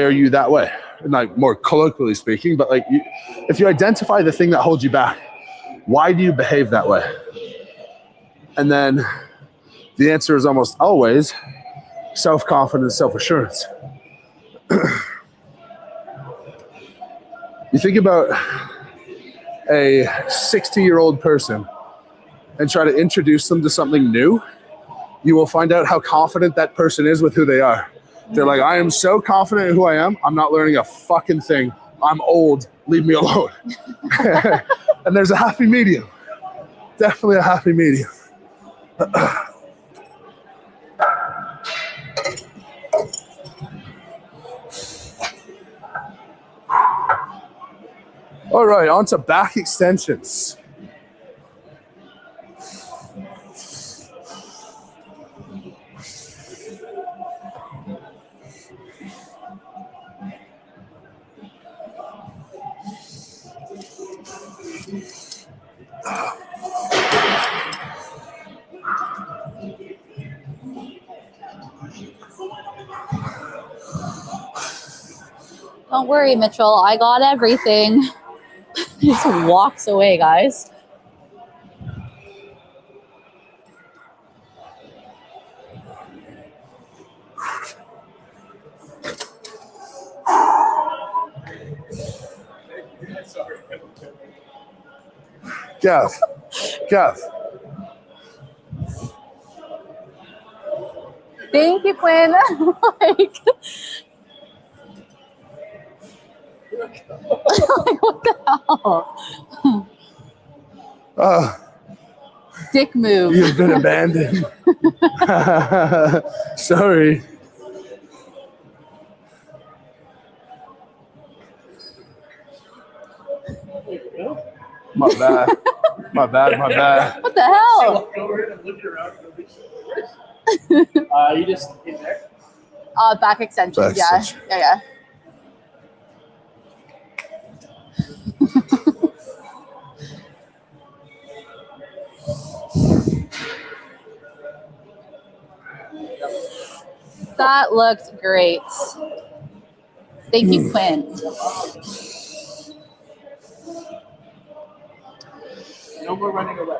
are you that way? And like more colloquially speaking, but like if you identify the thing that holds you back, why do you behave that way? And then the answer is almost always self-confidence, self-assurance. You think about a 60-year-old person and try to introduce them to something new, you will find out how confident that person is with who they are. They're like, I am so confident in who I am, I'm not learning a fucking thing. I'm old, leave me alone. And there's a happy medium. Definitely a happy medium. All right, on to back extensions. Don't worry, Mitchell. I got everything. He just walks away, guys. Gav. Thank you, Quinn. Like, what the hell? Dick move. You've been abandoned. Sorry. My bad. What the hell? Walk over and look around. You just in there. Back extensions. Yeah. That looked great. Thank you, Quinn. No more running away.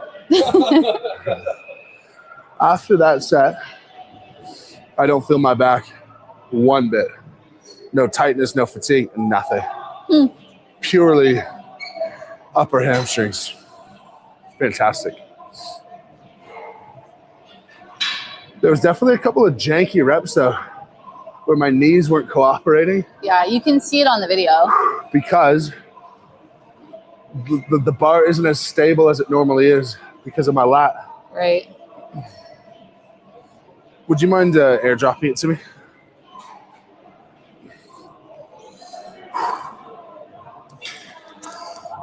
After that set, I don't feel my back one bit. No tightness, no fatigue, nothing. Purely upper hamstrings. fantastic. There was definitely a couple of janky reps though, where my knees weren't cooperating. Yeah, you can see it on the video. Because the bar isn't as stable as it normally is because of my lat. Right. Would you mind airdropping it to me?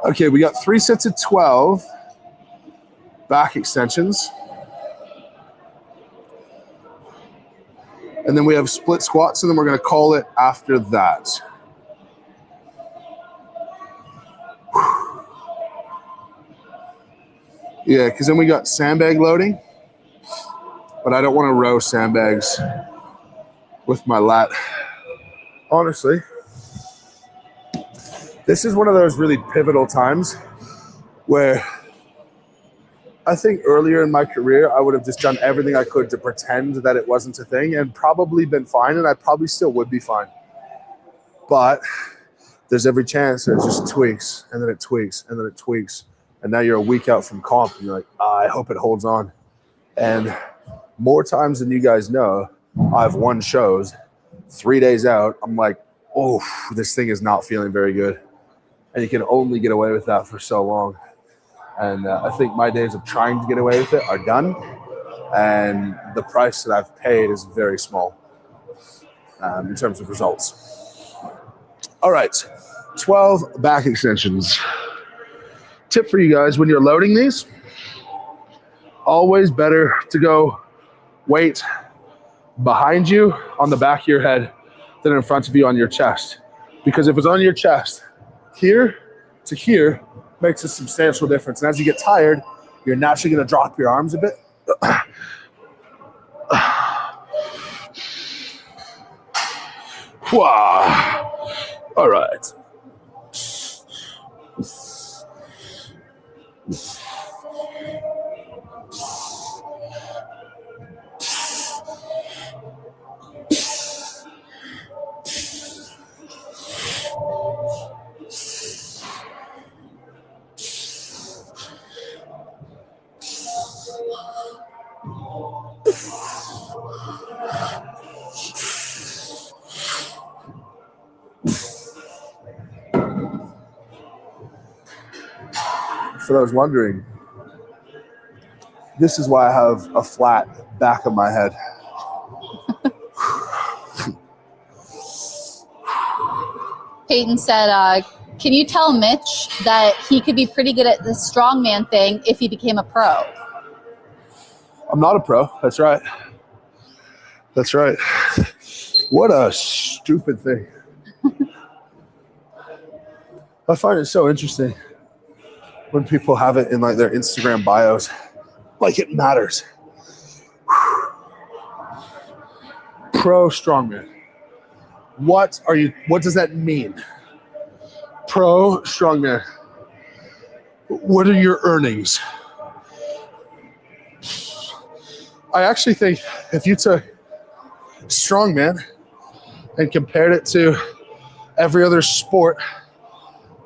Okay, we got 3 sets of 12 back extensions. And then we have split squats, and then we're going to call it after that. Yeah, because then we got sandbag loading, but I don't want to row sandbags with my lat. Honestly, this is one of those really pivotal times where I think earlier in my career, I would have just done everything I could to pretend that it wasn't a thing and probably been fine, and I probably still would be fine. But there's every chance that it just tweaks, and then it tweaks, and then it tweaks. And now you're a week out from comp, and you're like, I hope it holds on. And more times than you guys know, I've won shows. 3 days out, I'm like, oh, this thing is not feeling very good. And you can only get away with that for so long. And I think my days of trying to get away with it are done. And the price that I've paid is very small in terms of results. All right, 12 back extensions. Tip for you guys, when you're loading these, always better to go weight behind you on the back of your head than in front of you on your chest. Because if it's on your chest, here to here makes a substantial difference. And as you get tired, you're naturally going to drop your arms a bit. Wow. All right. For those wondering, this is why I have a flat back of my head. Peyton said, can you tell Mitch that he could be pretty good at the strongman thing if he became a pro? I'm not a pro. That's right. That's right. What a stupid thing. I find it so interesting when people have it in like their Instagram bios, like it matters. Pro strongman. What does that mean? Pro strongman. What are your earnings? I actually think if you took strongman and compared it to every other sport,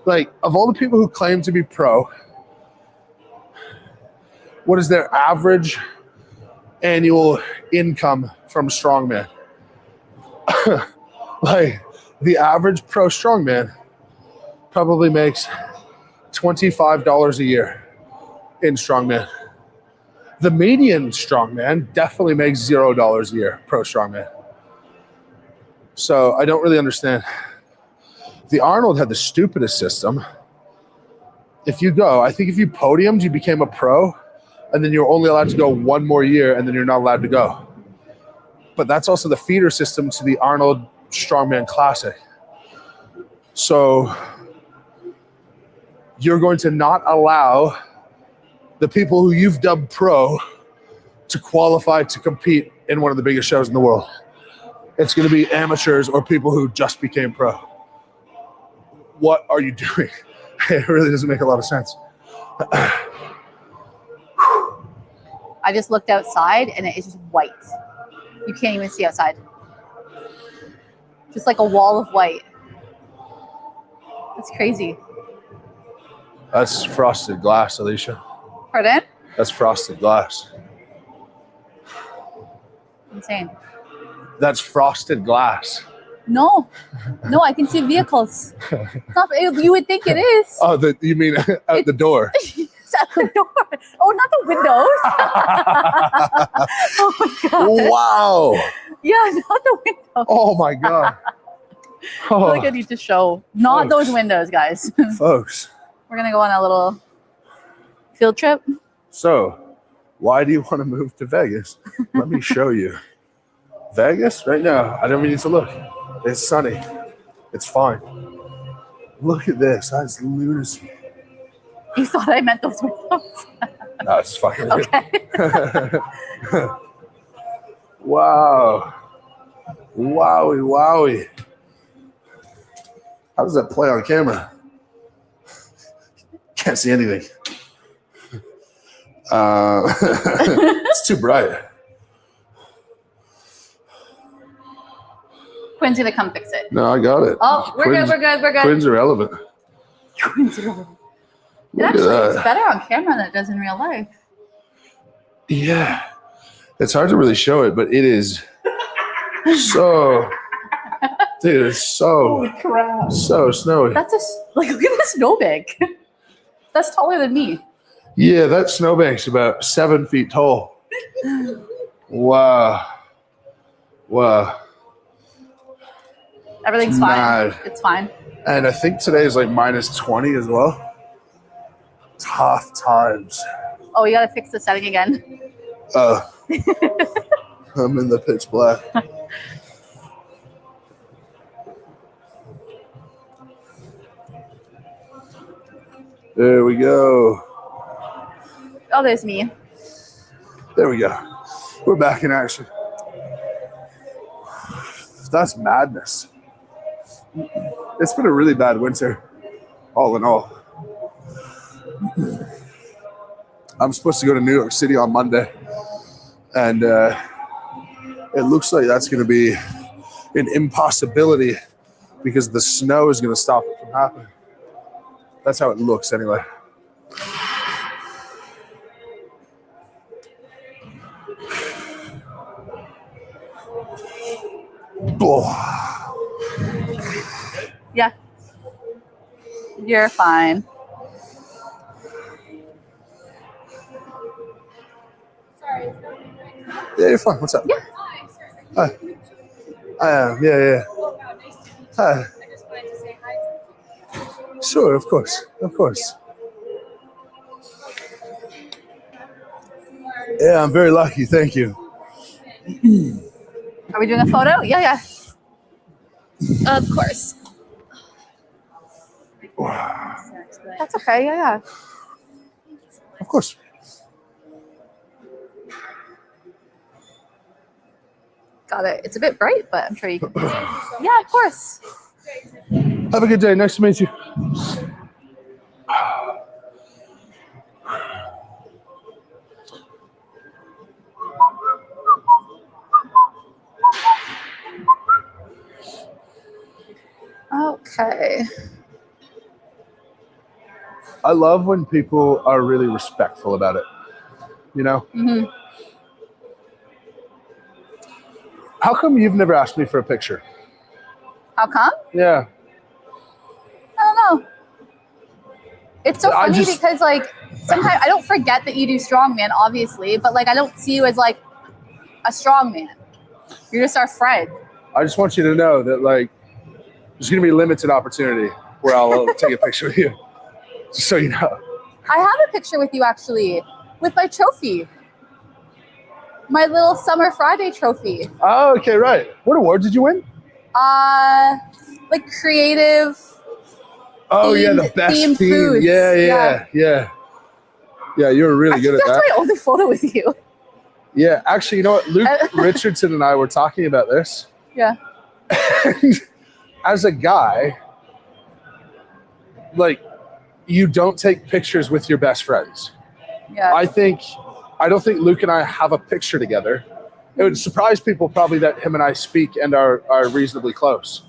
like of all the people who claim to be pro, what is their average annual income from strongman? Like the average pro strongman probably makes $25 a year in strongman. The median strongman definitely makes $0 a year pro strongman. So I don't really understand. The Arnold had the stupidest system. If you podiumed, you became a pro, and then you're only allowed to go one more year, and then you're not allowed to go. But that's also the feeder system to the Arnold Strongman Classic. So you're going to not allow the people who you've dubbed pro to qualify to compete in one of the biggest shows in the world. It's going to be amateurs or people who just became pro. What are you doing? It really doesn't make a lot of sense. I just looked outside and it is just white. You can't even see outside. Just like a wall of white. That's crazy. That's frosted glass, Alicia. Pardon? That's frosted glass. Insane. That's frosted glass. No, I can see vehicles. It's not, you would think it is. Oh, you mean out the door? It's at the door. Oh, not the windows. Oh my god. Wow. Yeah, not the windows. Oh my god. I feel like I need to show. Not those windows, guys. Folks. We're gonna go on a little field trip. So, why do you want to move to Vegas? Let me show you. Vegas, right now, I don't even need to look. It's sunny. It's fine. Look at this. That's lunacy. You thought I meant those windows? No, it's fucking Okay. Wow. Wowie, wowie. How does that play on camera? Can't see anything. It's too bright. Quinn's gonna come fix it. No, I got it. Oh, we're good. Quinn's irrelevant. Quinn's irrelevant. It Look at actually looks that. better on camera than it does in real life. Yeah. It's hard to really show it, but it is so, dude, it's so, Holy crap. so snowy. That's look at the snowbank. That's taller than me. Yeah, that snowbank's about 7 feet tall. Wow. Wow. Everything's fine. Mad. It's fine. And I think today is like minus 20 as well. Tough times. Oh, we gotta fix the setting again. I'm in the pitch black. There we go. Oh, there's me. There we go. We're back in action. That's madness. It's been a really bad winter, all in all. I'm supposed to go to New York City on Monday, and it looks like that's going to be an impossibility because the snow is going to stop it from happening. That's how it looks anyway. Yeah. You're fine. Yeah, you're fine. What's up? Yeah. Hi. I am. Yeah. Hi. Sure, of course. Of course. Yeah, I'm very lucky. Thank you. Are we doing a photo? Yeah. Of course. That's okay. Yeah. Of course. Got it. It's a bit bright, but I'm sure you can. Yeah, of course. Have a good day. Nice to meet you. Okay. I love when people are really respectful about it. You know? Mm-hmm. How come you've never asked me for a picture? How come? Yeah. I don't know. It's so I funny just- because like sometimes I don't forget that you do strongman, obviously, but like I don't see you as like a strongman. You're just our friend. I just want you to know that, like, there's going to be limited opportunity where I'll take a picture with you. Just so you know. I have a picture with you actually, with my trophy. My little Summer Friday trophy. Oh, okay, right. What award did you win? Like creative. Oh, yeah, the Themed- best themed theme. foods. Yeah. Yeah, you were really good at That's that. my only photo with you. Yeah, actually, you know what? Luke Richardson and I were talking about this. Yeah. And as a guy, like, you don't take pictures with your best friends. Yeah. I don't think Luke and I have a picture together. It would surprise people probably that him and I speak and are reasonably close.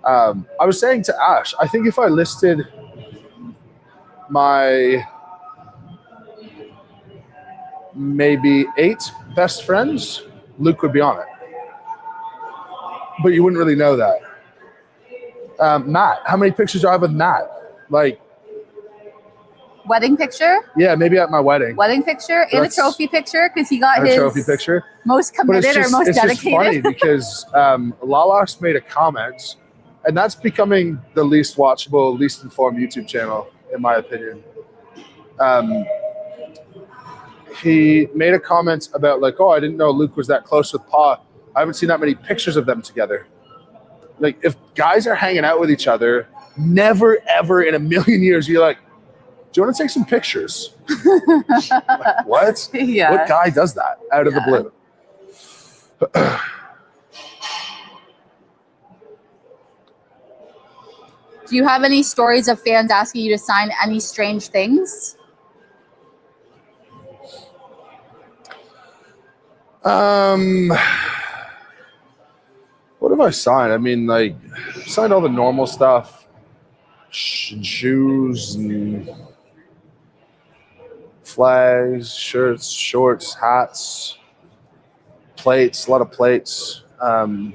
I was saying to Ash, I think if I listed my maybe 8 best friends, Luke would be on it. But you wouldn't really know that. Matt, how many pictures do I have with Matt? Like, Wedding picture? yeah, maybe at my wedding. Wedding picture and a trophy picture because he got And his a trophy picture. most committed or most it's dedicated. just funny because Lalax made a comment, and that's becoming the least watchable, least informed YouTube channel, in my opinion. He made a comment about like, oh, I didn't know Luke was that close with Pa. I haven't seen that many pictures of them together. Like, if guys are hanging out with each other, never, ever in a million years, you're like, do you want to take some pictures? Like, what? Yeah. What guy does that out of the blue? Do you have any stories of fans asking you to sign any strange things? What have I signed? I mean, like, signed all the normal stuff, shoes and flags, shirts, shorts, hats, plates, a lot of plates. No,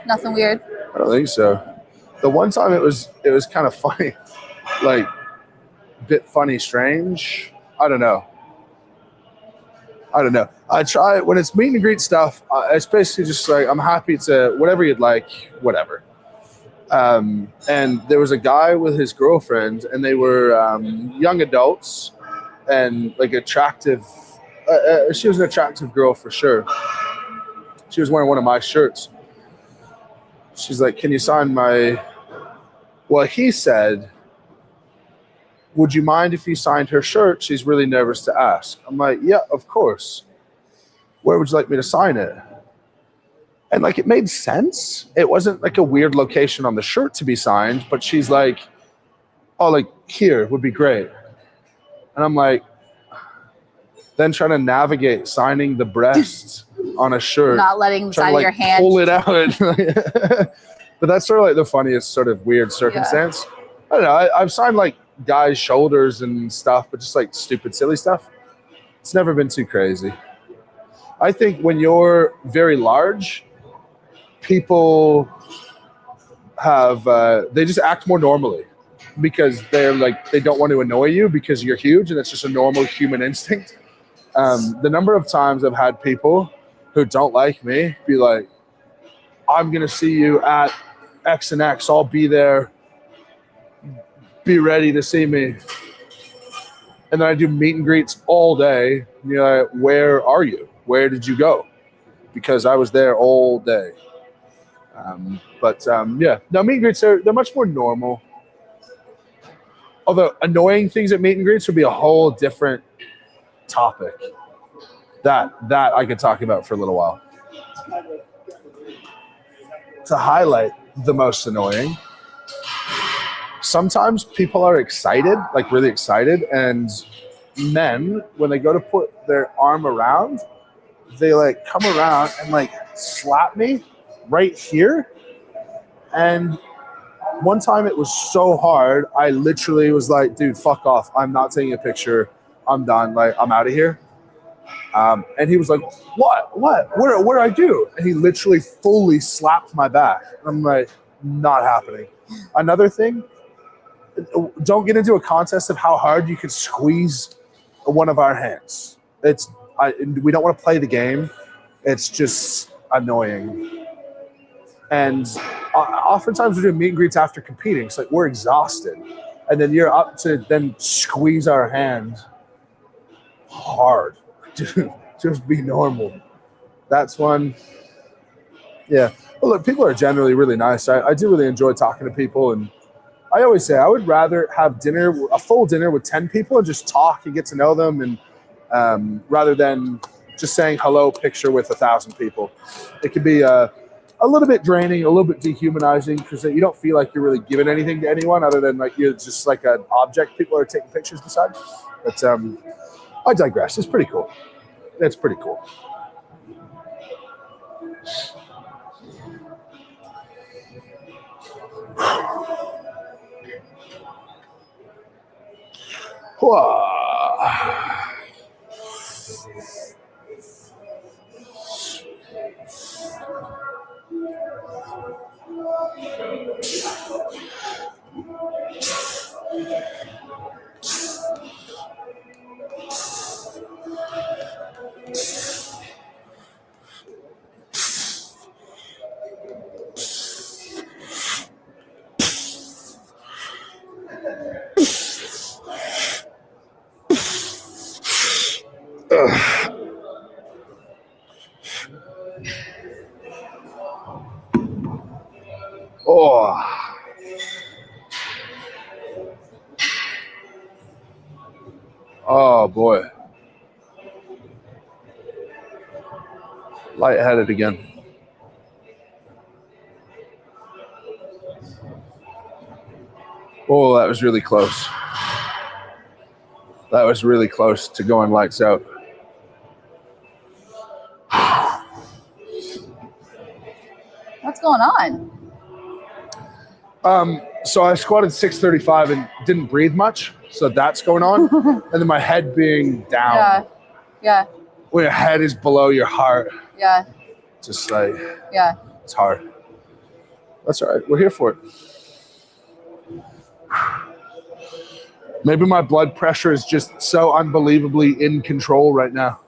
Nothing weird. I don't think so. The one time it was kind of funny, like a bit funny, strange. I don't know. I try when it's meet and greet stuff. It's basically just like, I'm happy to whatever you'd like, whatever. And there was a guy with his girlfriend, and they were young adults and like attractive. She was an attractive girl for sure. She was wearing one of my shirts. She's like, "Can you sign my?" Well, he said, "Would you mind if you signed her shirt? She's really nervous to ask." I'm like, "Yeah, of course. Where would you like me to sign it?" And like, it made sense. It wasn't like a weird location on the shirt to be signed, but she's like, "Oh, like here would be great." And I'm like, then trying to navigate signing the breast on a shirt, Not letting the side to, of your hand. pull it out. But that's sort of like the funniest sort of weird circumstance. Yeah. I don't know. I've signed like guys' shoulders and stuff, but just like stupid, silly stuff. It's never been too crazy. I think when you're very large, people have they just act more normally because they're like, they don't want to annoy you because you're huge, and it's just a normal human instinct. The number of times I've had people who don't like me be like, "I'm gonna see you at X and X. I'll be there. Be ready to see me." And then I do meet and greets all day. You're like, "Where are you? Where did you go?" Because I was there all day. Yeah, no, meet and greets they're much more normal. Although annoying things at meet and greets would be a whole different topic that I could talk about for a little while. To highlight the most annoying, sometimes people are excited, like really excited, and men, when they go to put their arm around, they like come around and like slap me right here. And one time it was so hard, I literally was like, "Dude, fuck off. I'm not taking a picture. I'm done. Like, I'm out of here." And he was like, What did I do?" And he literally fully slapped my back. And I'm like, not happening. Another thing, don't get into a contest of how hard you could squeeze one of our hands. We don't want to play the game. It's just annoying. And oftentimes we do meet and greets after competing. It's like, we're exhausted. And then you're up to then squeeze our hand hard. Dude, just be normal. That's one. Yeah. Well, look, people are generally really nice. I do really enjoy talking to people. And I always say I would rather have a full dinner with 10 people and just talk and get to know them, and rather than just saying hello picture with 1,000 people. It could be a little bit draining, a little bit dehumanizing, because you don't feel like you're really giving anything to anyone other than like you're just like an object people are taking pictures beside. But I digress. It's pretty cool. It's pretty cool. Oh. Oh boy. Lightheaded again. Oh, that was really close. That was really close to going lights out. What's going on? So I squatted 635 and didn't breathe much. So that's going on. And then my head being down. Yeah. Yeah. When your head is below your heart. Yeah. Just like, Yeah. it's hard. That's all right. We're here for it. Maybe my blood pressure is just so unbelievably in control right now.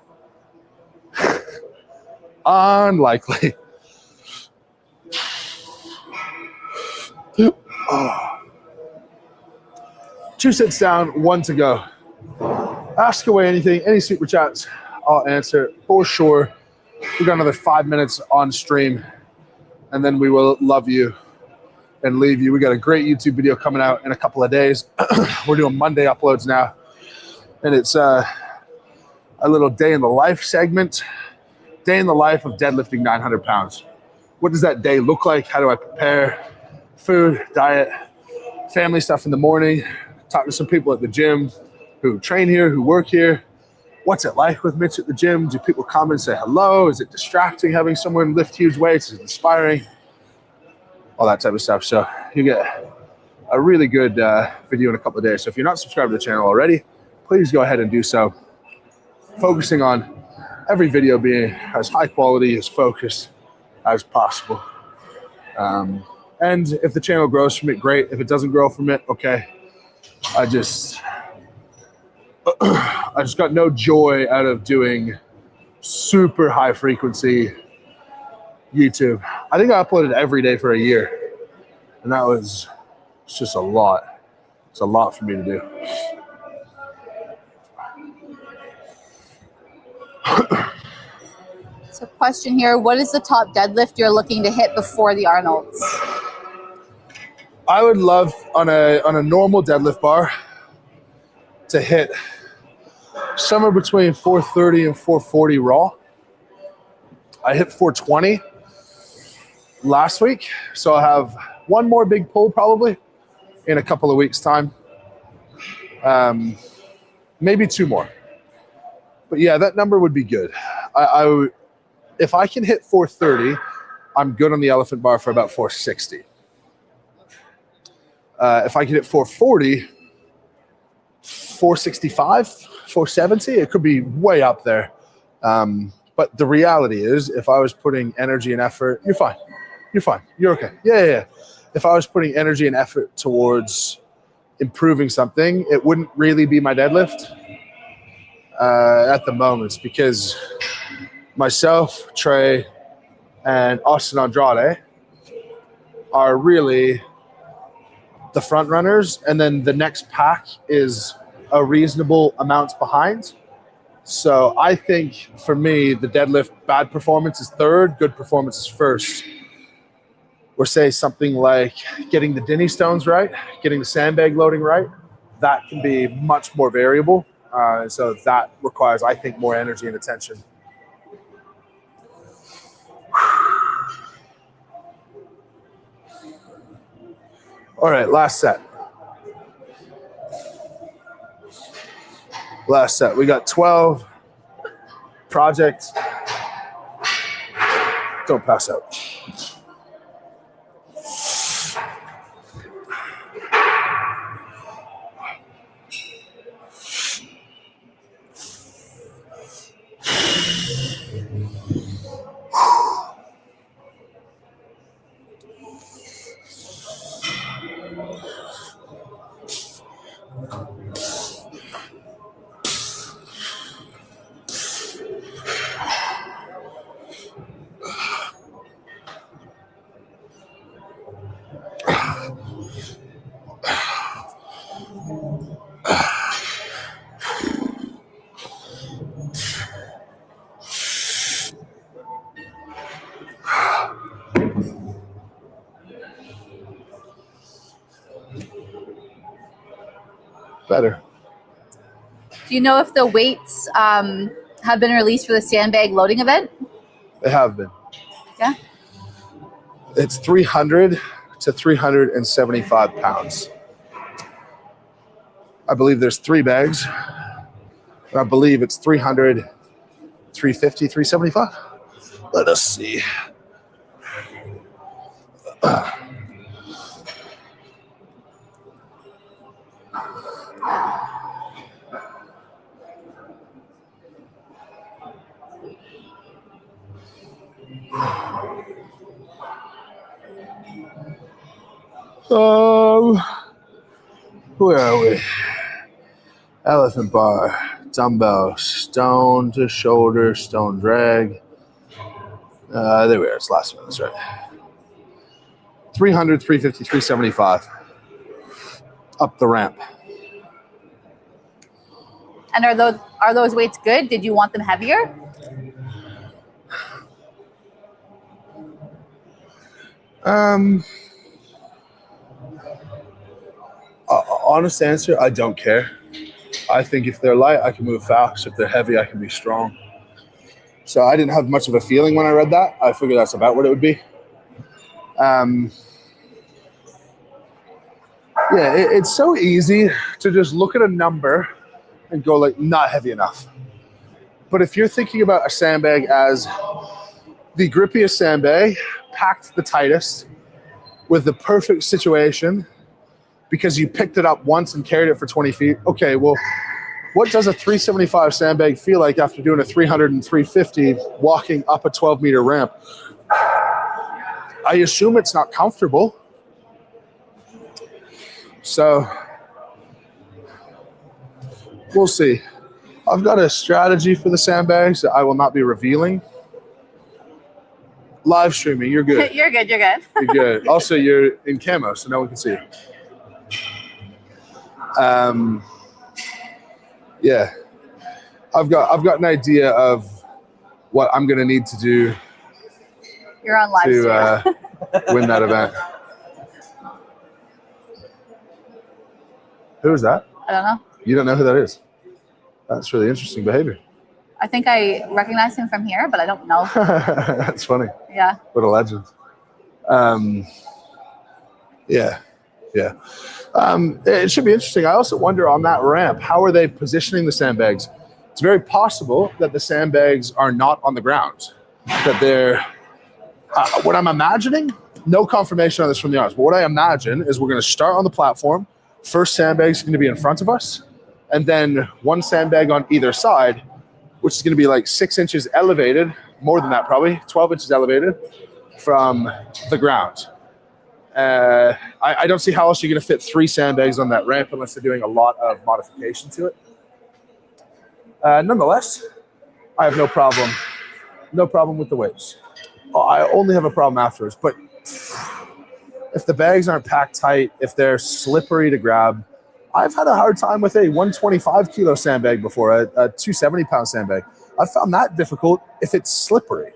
Unlikely. Oh. 2 sets down, 1 to go. Ask away anything, any super chats, I'll answer for sure. We got another 5 minutes on stream, and then we will love you and leave you. We got a great YouTube video coming out in a couple of days. We're doing Monday uploads now, and it's a little day in the life segment. Day in the life of deadlifting 900 pounds. What does that day look like? How do I prepare? Food, diet, family stuff in the morning. Talk to some people at the gym who train here, who work here. What's it like with Mitch at the gym? Do people come and say hello? Is it distracting having someone lift huge weights? Is it inspiring? All that type of stuff. So you get a really good video in a couple of days. So if you're not subscribed to the channel already, please go ahead and do so. Focusing on every video being as high quality, as focused as possible. And if the channel grows from it, great. If it doesn't grow from it, okay. I just got no joy out of doing super high frequency YouTube. I think I uploaded every day for a year, and it's just a lot. It's a lot for me to do. So question here, what is the top deadlift you're looking to hit before the Arnolds? I would love on a normal deadlift bar to hit somewhere between 430 and 440 raw. I hit 420 last week, so I'll have one more big pull probably in a couple of weeks' time. Maybe 2 more. But yeah, that number would be good. If I can hit 430, I'm good on the elephant bar for about 460. If I can hit 440, 465, 470, it could be way up there. But the reality is, if I was putting energy and effort, you're fine. You're fine. You're okay. Yeah. If I was putting energy and effort towards improving something, it wouldn't really be my deadlift at the moment, because myself, Trey, and Austin Andrade are really the front runners, and then the next pack is a reasonable amount behind. So I think for me, the deadlift, bad performance is third, good performance is first. Or say something like getting the Dinny stones right, getting the sandbag loading right. That can be much more variable. So that requires, I think, more energy and attention. All right, last set. Last set. We got 12 projects. Don't pass out. Better. Do you know if the weights have been released for the sandbag loading event? They have been. Yeah. It's 300 to 375 pounds. I believe there's 3 bags. And I believe it's 300, 350, 375. Let us see. Where are we? Elephant bar, dumbbell, stone to shoulder, stone drag. There we are. It's last one. That's right. 300, 350, 375. Up the ramp. And are those weights good? Did you want them heavier? Honest answer, I don't care. I think if they're light, I can move fast. If they're heavy, I can be strong. So I didn't have much of a feeling when I read that. I figured that's about what it would be. Yeah, it's so easy to just look at a number and go like, not heavy enough. But if you're thinking about a sandbag as the grippiest sandbag, packed the tightest, with the perfect situation, because you picked it up once and carried it for 20 feet. Okay, well, what does a 375 sandbag feel like after doing a 300 and 350 walking up a 12-meter ramp? I assume it's not comfortable. So we'll see. I've got a strategy for the sandbags that I will not be revealing. Live streaming, you're good. You're good. You're good. You're good. Also, you're in camo, so no one can see you. Yeah, I've got an idea of what I'm gonna need to do. You're on live to win that event. Who is that? I don't know. You don't know who that is? That's really interesting behavior. I think I recognize him from here, but I don't know. That's funny. Yeah. What a legend. Yeah. It should be interesting. I also wonder on that ramp, how are they positioning the sandbags? It's very possible that the sandbags are not on the ground. That they're, what I'm imagining, no confirmation on this from the arms, but what I imagine is we're going to start on the platform. First sandbag's going to be in front of us, and then one sandbag on either side, which is going to be like 6 inches elevated, more than that probably, 12 inches elevated from the ground. I don't see how else you're going to fit 3 sandbags on that ramp unless they're doing a lot of modification to it. Nonetheless, I have no problem with the weights. I only have a problem afterwards, but if the bags aren't packed tight, if they're slippery to grab, I've had a hard time with a 125 kilo sandbag before, a 270 pound sandbag. I've found that difficult if it's slippery.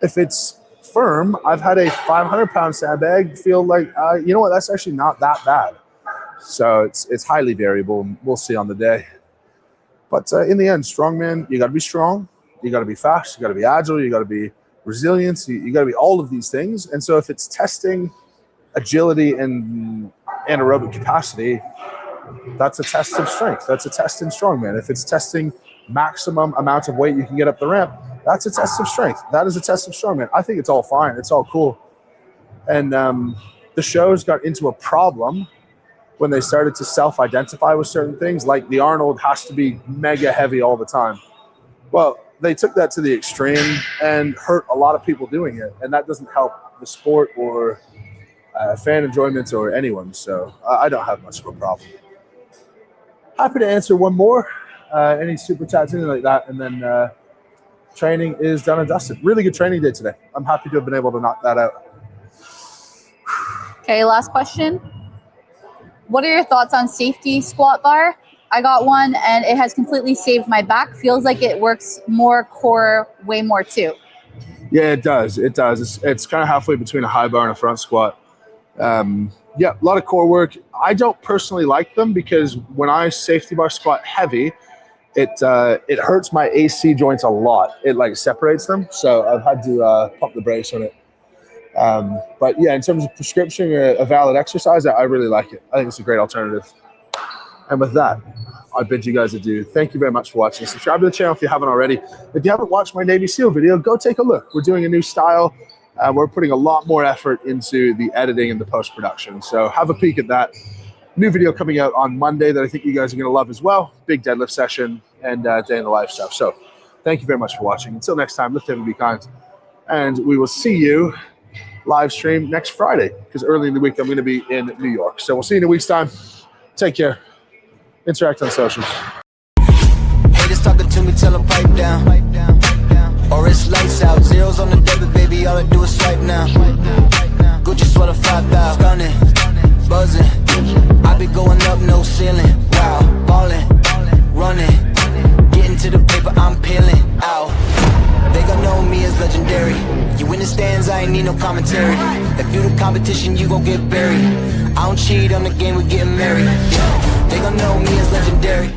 If it's firm, I've had a 500 pound sandbag feel like, you know what, that's actually not that bad. So it's highly variable, and we'll see on the day. But in the end, strongman, you got to be strong, you got to be fast, you got to be agile, you got to be resilient, you got to be all of these things. And so if it's testing agility and anaerobic capacity, that's a test of strength. That's a test in strongman. If it's testing maximum amount of weight you can get up the ramp, that's a test of strength. That is a test of strongman. I think it's all fine. It's all cool. And the shows got into a problem when they started to self-identify with certain things, like the Arnold has to be mega heavy all the time. Well, they took that to the extreme and hurt a lot of people doing it, and that doesn't help the sport or fan enjoyment or anyone. So I don't have much of a problem. Happy to answer one more, any super chats, anything like that, and then training is done and dusted. Really good training day today. I'm happy to have been able to knock that out. Okay, last question. What are your thoughts on safety squat bar? I got one and it has completely saved my back. Feels like it works more core, way more too. Yeah, it does. It does. It's kind of halfway between a high bar and a front squat. Yeah, a lot of core work. I don't personally like them because when I safety bar squat heavy, it hurts my AC joints a lot. It like separates them, so I've had to pump the brakes on it. But yeah, in terms of prescription, a valid exercise, I really like it. I think it's a great alternative. And with that, I bid you guys adieu. Thank you very much for watching. Subscribe to the channel if you haven't already. If you haven't watched my Navy SEAL video, go take a look. We're doing a new style. We're putting a lot more effort into the editing and the post-production. So have a peek at that. New video coming out on Monday that I think you guys are going to love as well. Big deadlift session and day in the life stuff. So thank you very much for watching. Until next time, lift heavy and be kind. And we will see you live stream next Friday, because early in the week I'm going to be in New York. So we'll see you in a week's time. Take care. Interact on socials. Haters talking to me, tell them pipe down. Or it's lights out. Zeros on the debit, baby, all I do is swipe now. Gucci sweater 5,000. Stunning, buzzing. I be going up, no ceiling. Wow, ballin', running. Getting to the paper, I'm peeling out. They gon' know me as legendary. You in the stands, I ain't need no commentary. If you the competition, you gon' get buried. I don't cheat on the game, we getting married. They gon' know me as legendary.